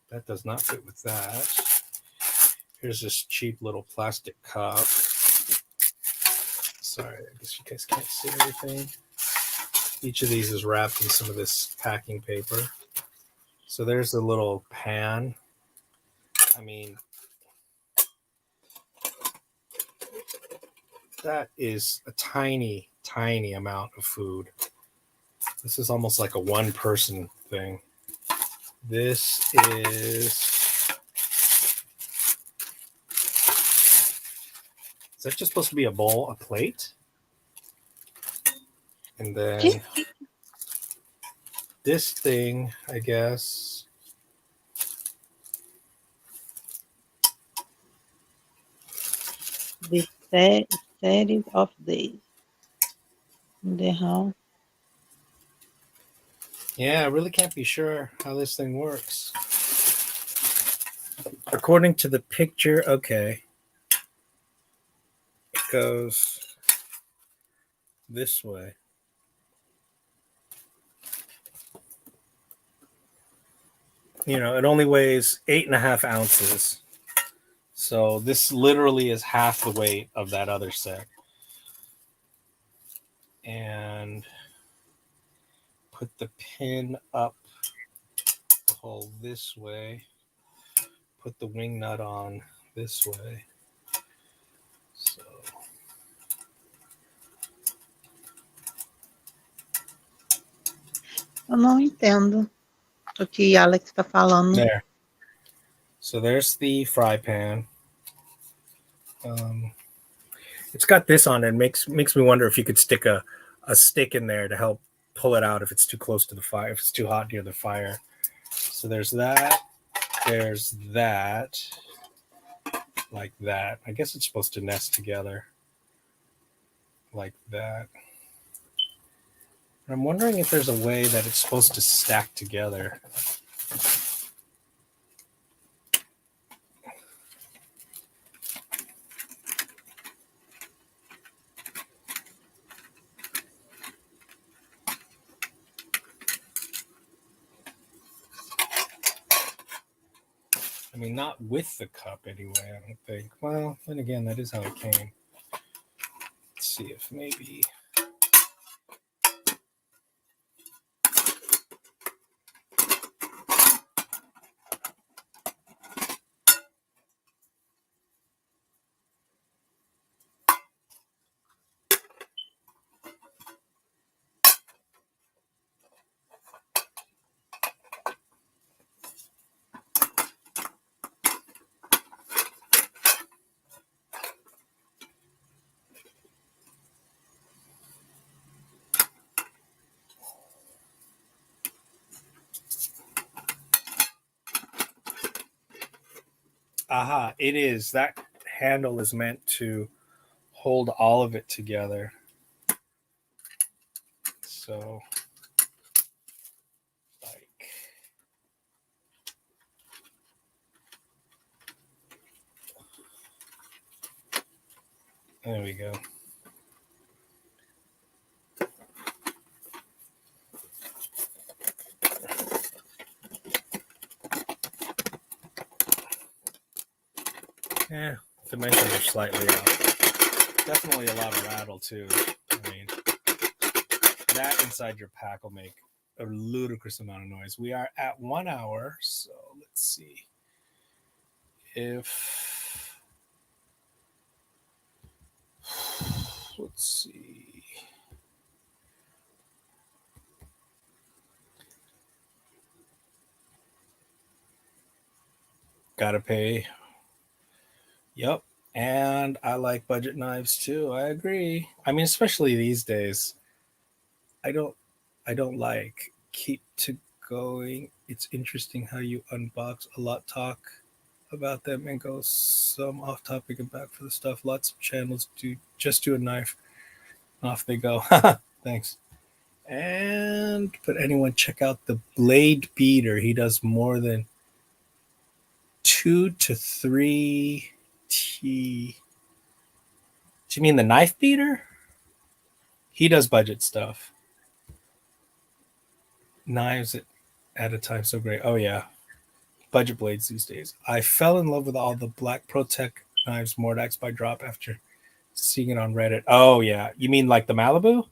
That does not fit with that. Here's this cheap little plastic cup. Sorry, I guess you guys can't see everything. Each of these is wrapped in some of this packing paper. So there's a little pan. I mean, that is a tiny, tiny amount of food. This is almost like a one-person thing. This is that just supposed to be a bowl, a plate? And then this thing, I guess.
The series of days. The how?
Yeah, I really can't be sure how this thing works. According to the picture, okay. It goes this way. You know, it only weighs 8.5 ounces. So this literally is half the weight of that other set. And put the pin up the hole this way. Put the wing nut on this way. So
Eu não entendo o que Alex está falando.
there. So there's the fry pan. It's got this on it. Makes me wonder if you could stick a stick in there to help pull it out if it's too close to the fire, if it's too hot near the fire. So there's that. There's that. Like that. I guess it's supposed to nest together. Like that. I'm wondering if there's a way that it's supposed to stack together. I mean, not with the cup anyway, I don't think. Well, then again, that is how it came. Let's see if maybe... Aha, it is. That handle is meant to hold all of it together. So, like, there we go. Yeah, dimensions are slightly off. Definitely a lot of rattle too. I mean, that inside your pack will make a ludicrous amount of noise. We are at 1 hour, so let's see. if, let's see. Gotta pay. Yep. And I like budget knives too. I agree. I mean, especially these days. I don't like keep to going. It's interesting how you unbox a lot, talk about them, and go some off topic and back for the stuff. Lots of channels do a knife. Off they go. Thanks. And but anyone check out the blade beater. He does more than 2 to 3 T. Do you mean the knife beater? He does budget stuff. Knives at a time, so great. Oh yeah, budget blades these days. I fell in love with all the black ProTech knives Mordax by drop after seeing it on Reddit. Oh yeah, you mean like the Malibu?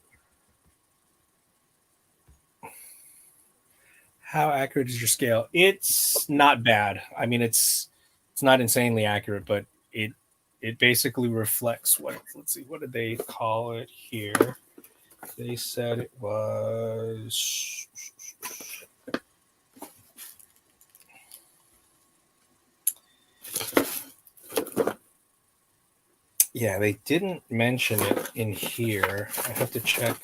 How accurate is your scale? It's not bad. I mean, it's not insanely accurate, but it basically reflects what. Let's see, what did they call it here? They said it was. Yeah, they didn't mention it in here. I have to check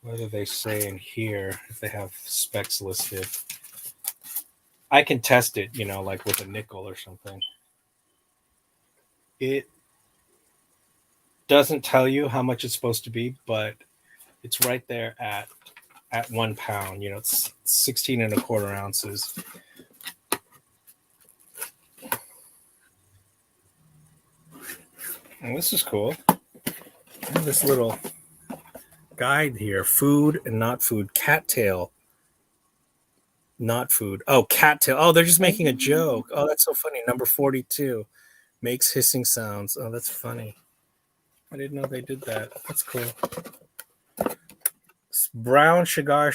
whether they say in here if they have specs listed. I can test it, like with a nickel or something. It doesn't tell you how much it's supposed to be, but it's right there at 1 pound. It's 16 and a quarter ounces. And this is cool. I have this little guide here: food and not food. Cattail, not food. Oh, cattail. Oh, they're just making a joke. Oh, that's so funny. Number 42 makes hissing sounds. Oh, that's funny. I didn't know they did that. That's cool. Brown cigar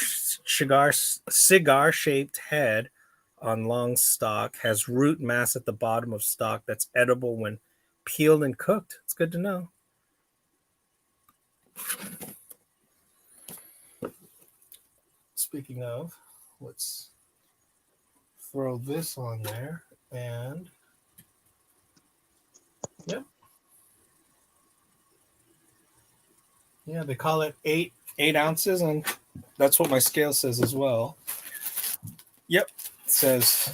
shaped head on long stock, has root mass at the bottom of stock that's edible when peeled and cooked. It's good to know. Speaking of, let's throw this on there and yep. Yeah, they call it 8 ounces, and that's what my scale says as well. Yep, it says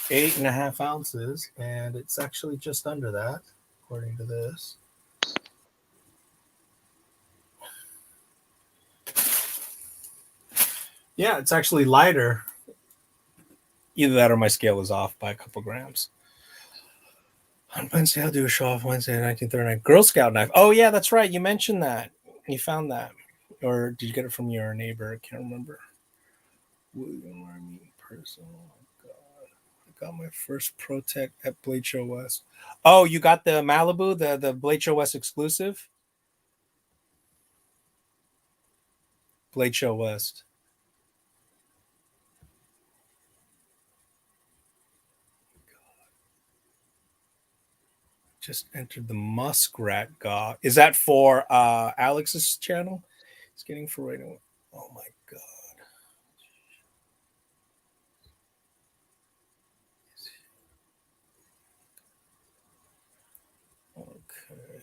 8.5 ounces, and it's actually just under that, according to this. Yeah, it's actually lighter. Either that or my scale is off by a couple grams. On Wednesday, I'll do a show off Wednesday, 1939. Girl Scout knife. Oh, yeah, that's right. You mentioned that. You found that. Or did you get it from your neighbor? I can't remember. William Army person. Oh, my God. I got my first ProTech at Blade Show West. Oh, you got the Malibu, the Blade Show West exclusive? Blade Show West. Just entered the Muskrat GAW. Is that for Alex's channel? He's getting for rating. Oh my God. Okay.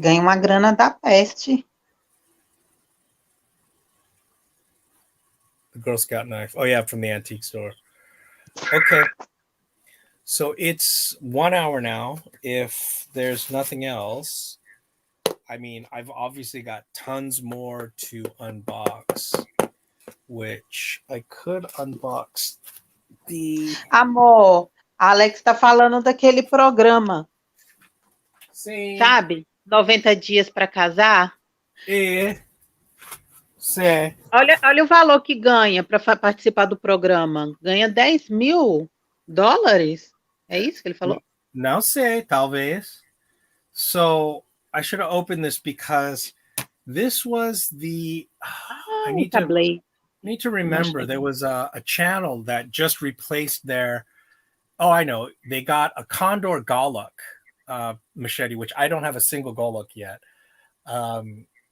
Ganha uma grana da peste.
The Girl Scout knife. Oh, yeah, from the antique store. Okay. So it's 1 hour now. If there's nothing else, I mean, I've obviously got tons more to unbox, which I could unbox the...
Amor, Alex tá falando daquele programa.
Sim.
Sabe? 90 dias para casar.
É. Sim.
Olha o valor que ganha para participar do programa. Ganha $10 mil. É isso que ele falou?
Não sei, talvez. So, I should have opened this because this was the. I need to remember there was a channel that just replaced their. Oh, I know. They got a Condor GAW machete, which I don't have a single GAW yet. I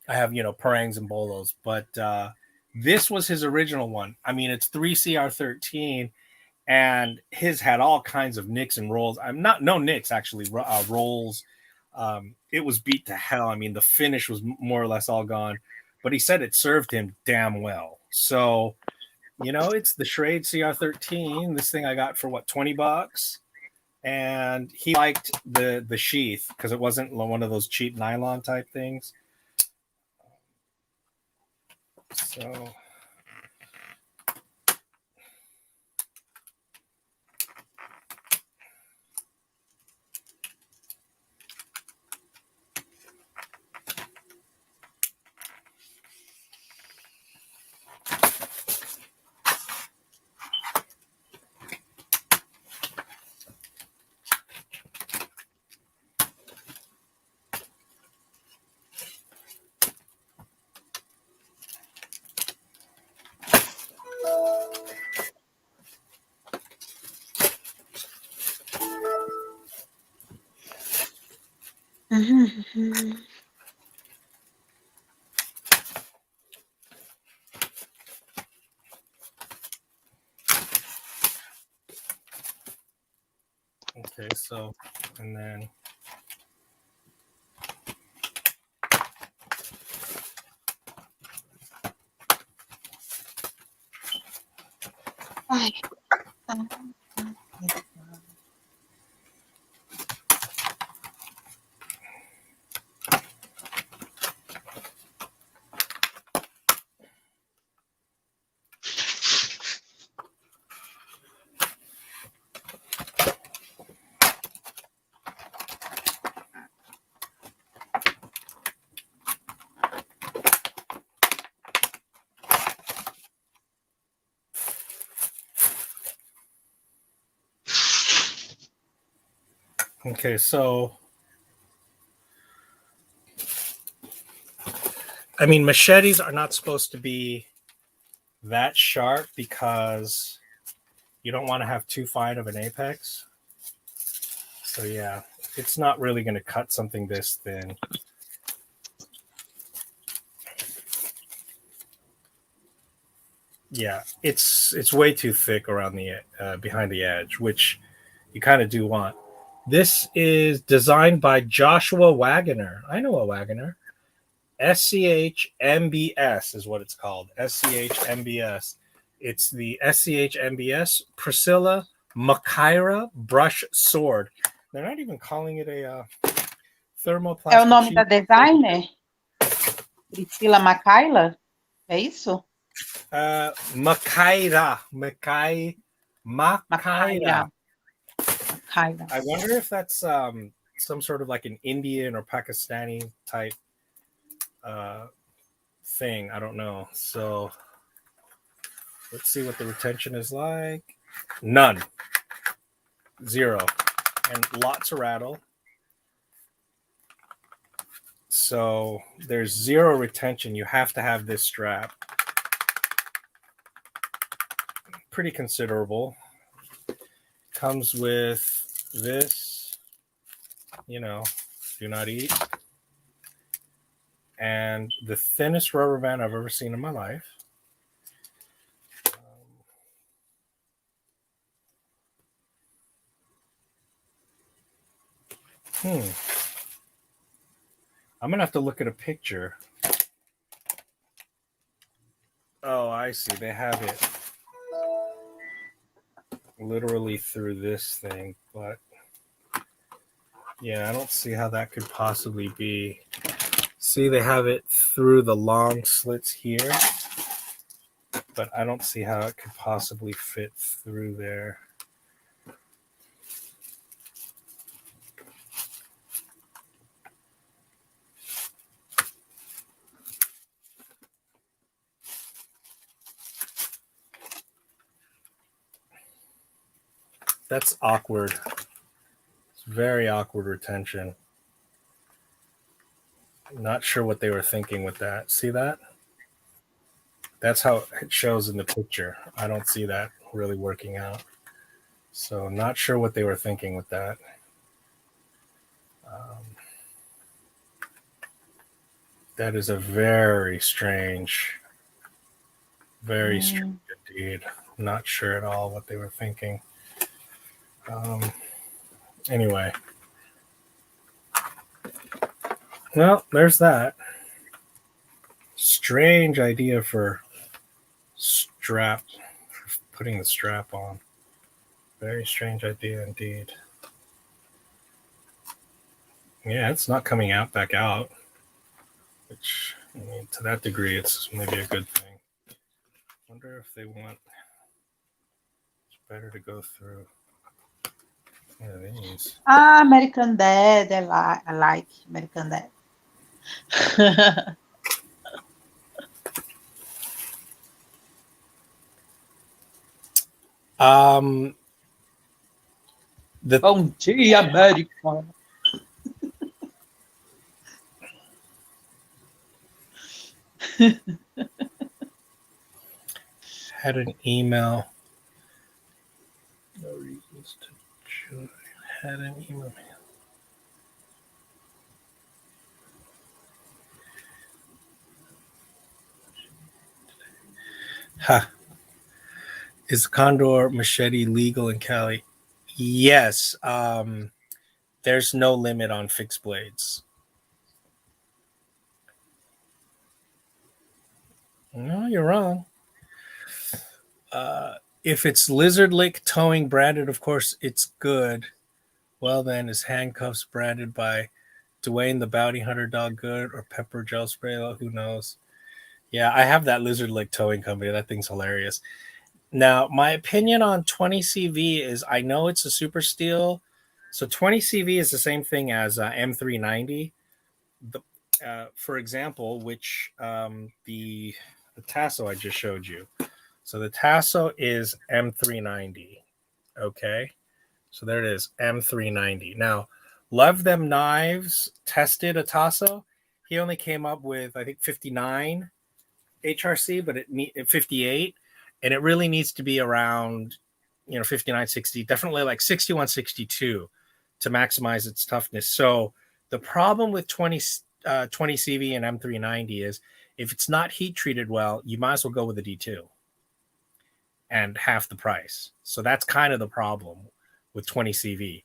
have, parangs and bolos, but this was his original one. I mean, it's 3CR13, and his had all kinds of nicks and rolls. No nicks actually, rolls. It was beat to hell. I mean, the finish was more or less all gone, but he said it served him damn well. So, it's the Schrade CR13. This thing I got for what, $20, and he liked the sheath because it wasn't one of those cheap nylon type things. So. Okay, so, and then. Okay, so I mean, machetes are not supposed to be that sharp because you don't want to have too fine of an apex. So yeah, it's not really going to cut something this thin. Yeah, it's way too thick around the behind the edge, which you kind of do want. This is designed by Joshua Wagoner. I know a Wagoner. SCH-MBS is what it's called. SCH-MBS. It's the SCH-MBS Priscilla Macaira Brush Sword. They're not even calling it a thermoplastic.
É o nome da designer? Priscila Macaila? É isso?
Macaira.
Macaira.
I wonder if that's some sort of like an Indian or Pakistani type thing. I don't know. So let's see what the retention is like. None. 0. And lots of rattle. So there's 0 retention. You have to have this strap. Pretty considerable. Comes with this, do not eat. And the thinnest rubber band I've ever seen in my life. I'm going to have to look at a picture. Oh, I see. They have it literally through this thing, but yeah, I don't see how that could possibly be. See, they have it through the long slits here, but I don't see how it could possibly fit through there. That's awkward. It's very awkward retention. Not sure what they were thinking with that. See that? That's how it shows in the picture. I don't see that really working out. So not sure what they were thinking with that. That is a very strange indeed. Not sure at all what they were thinking. Anyway. Well, there's that. Strange idea for strap, for putting the strap on. Very strange idea indeed. Yeah, it's not coming out back out, which, I mean, to that degree, it's maybe a good thing. Wonder if they want. It's better to go through. Yeah, these.
American Dad. I like American Dad. Bom dia, América.
Had an email. No reasons to join. Had an email. Ha. Is Condor Machete legal in Cali? Yes. There's no limit on fixed blades. No, you're wrong. If it's Lizard Lick towing branded, of course, it's good. Well, then, is Handcuffs branded by Dwayne the Bounty Hunter dog good or Pepper Gel Spray? Who knows? Yeah, I have that Lizard Lick towing company. That thing's hilarious. Now, my opinion on 20CV is I know it's a super steel. So 20CV is the same thing as M390. For example, which the Tasso I just showed you. So the Tasso is M390. Okay. So there it is, M390. Now, Love Them Knives tested a Tasso. He only came up with, I think, 59 HRC, but it 58. And it really needs to be around, 59, 60, definitely like 61, 62 to maximize its toughness. So the problem with 20 CV and M390 is if it's not heat treated well, you might as well go with a D2 and half the price. So that's kind of the problem with 20 CV.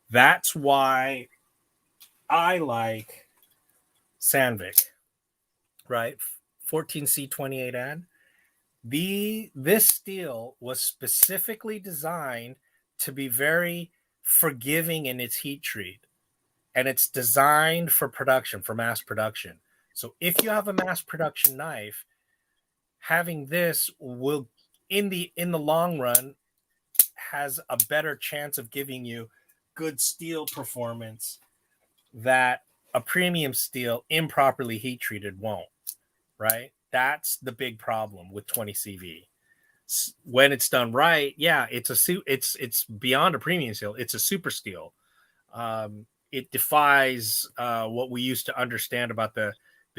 That's why I like Sandvik, right? 14C28N. This steel was specifically designed to be very forgiving in its heat treat, and it's designed for production, for mass production. So if you have a mass production knife, having this will, in the long run, has a better chance of giving you good steel performance that a premium steel improperly heat treated won't, right? That's the big problem with 20 CV. When it's done right, yeah, it's beyond a premium steel. It's a super steel. It defies what we used to understand about the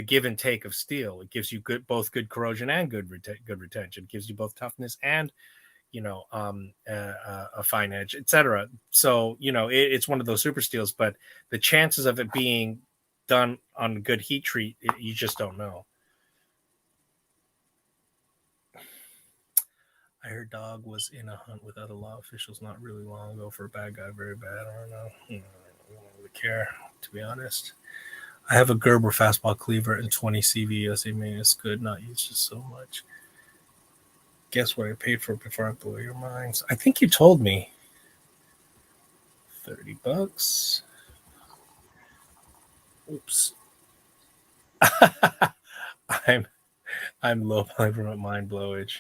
give and take of steel. It gives you both good corrosion and good retention. It gives you both toughness and a fine edge, etc. So it's one of those super steels, but the chances of it being done on good heat treat, you just don't know. I heard Dog was in a hunt with other law officials not really long ago for a bad guy, very bad. I don't know. I don't really care, to be honest. I have a Gerber fastball cleaver and 20 CV USA made. It's good, not used just so much. Guess what I paid for it before I blew your minds? I think you told me. $30. Oops. I'm low from mind blowage.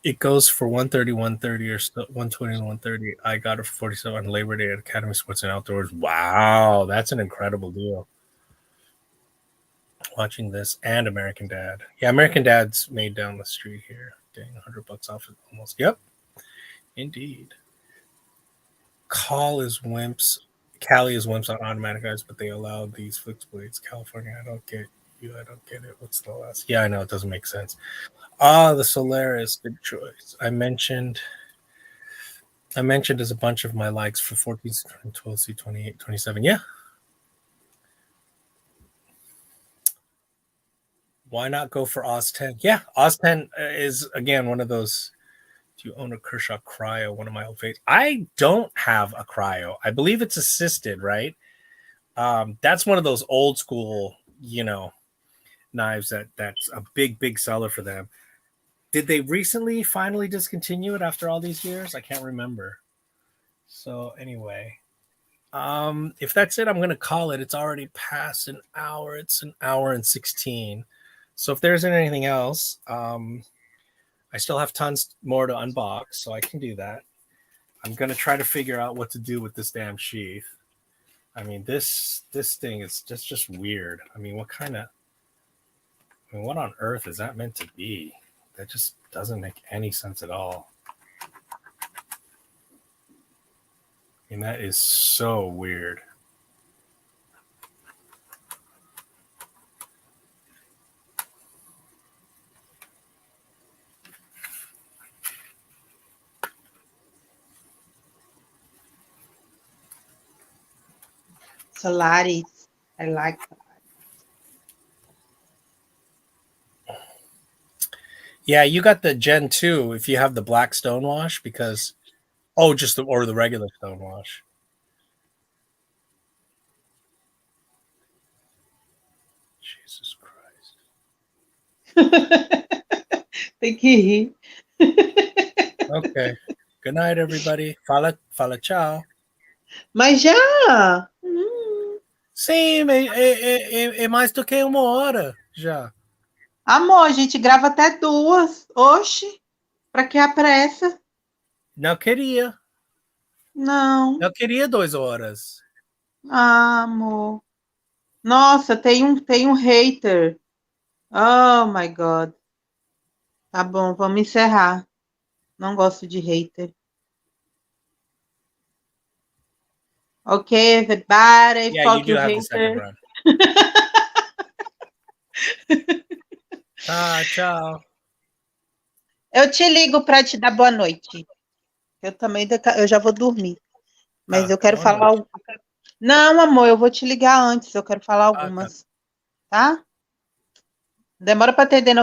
It goes for 130, 130, or 120 and 130. I got it for 47 on Labor Day at Academy Sports and Outdoors. Wow, that's an incredible deal. Watching this and American Dad. Yeah, American Dad's made down the street here. Dang, $100 off it almost. Yep, indeed. Call is wimps. Cali is wimps on automatic knives, but they allow these fixed blades. California, I don't get you. I don't get it. What's the last? Yeah, I know it doesn't make sense. The Solaris, good choice. I mentioned as a bunch of my likes for 14C, 12C, 28, 27. Yeah. Why not go for Oz 10? Yeah, Oz 10 is, again, one of those. Do you own a Kershaw Cryo? One of my old favorites. I don't have a Cryo. I believe it's assisted, right? That's one of those old school, knives that's a big seller for them. Did they recently finally discontinue it after all these years? I can't remember. So anyway, if that's it, I'm going to call it. It's already past an hour. It's an hour and 16. So if there isn't anything else, I still have tons more to unbox, so I can do that. I'm going to try to figure out what to do with this damn sheath. I mean, this thing is just weird. I mean, what on earth is that meant to be? That just doesn't make any sense at all. I mean, that is so weird.
Solaris. I like that.
Yeah, you got the Gen 2 if you have the black stonewash because or the regular stonewash. Jesus Christ.
Tem que rir.
Okay. Good night, everybody. Fala tchau.
Mas já.
Sim, é mais do que uma hora já.
Amor, a gente grava até 2. Oxi, pra que a pressa?
Não queria.
Não.
Eu queria 2 horas.
Ah, amor. Nossa, tem um hater. Oh, my God. Tá bom, vamos encerrar. Não gosto de hater. Ok, everybody.
Yeah,
Fuck
you do
you,
have
hater.
the second run. Tá, tchau.
Eu te ligo para te dar boa noite. Eu já vou dormir. Mas eu quero falar algo. Não, amor, eu vou te ligar antes. Eu quero falar algumas. Tá? Demora para atender, não.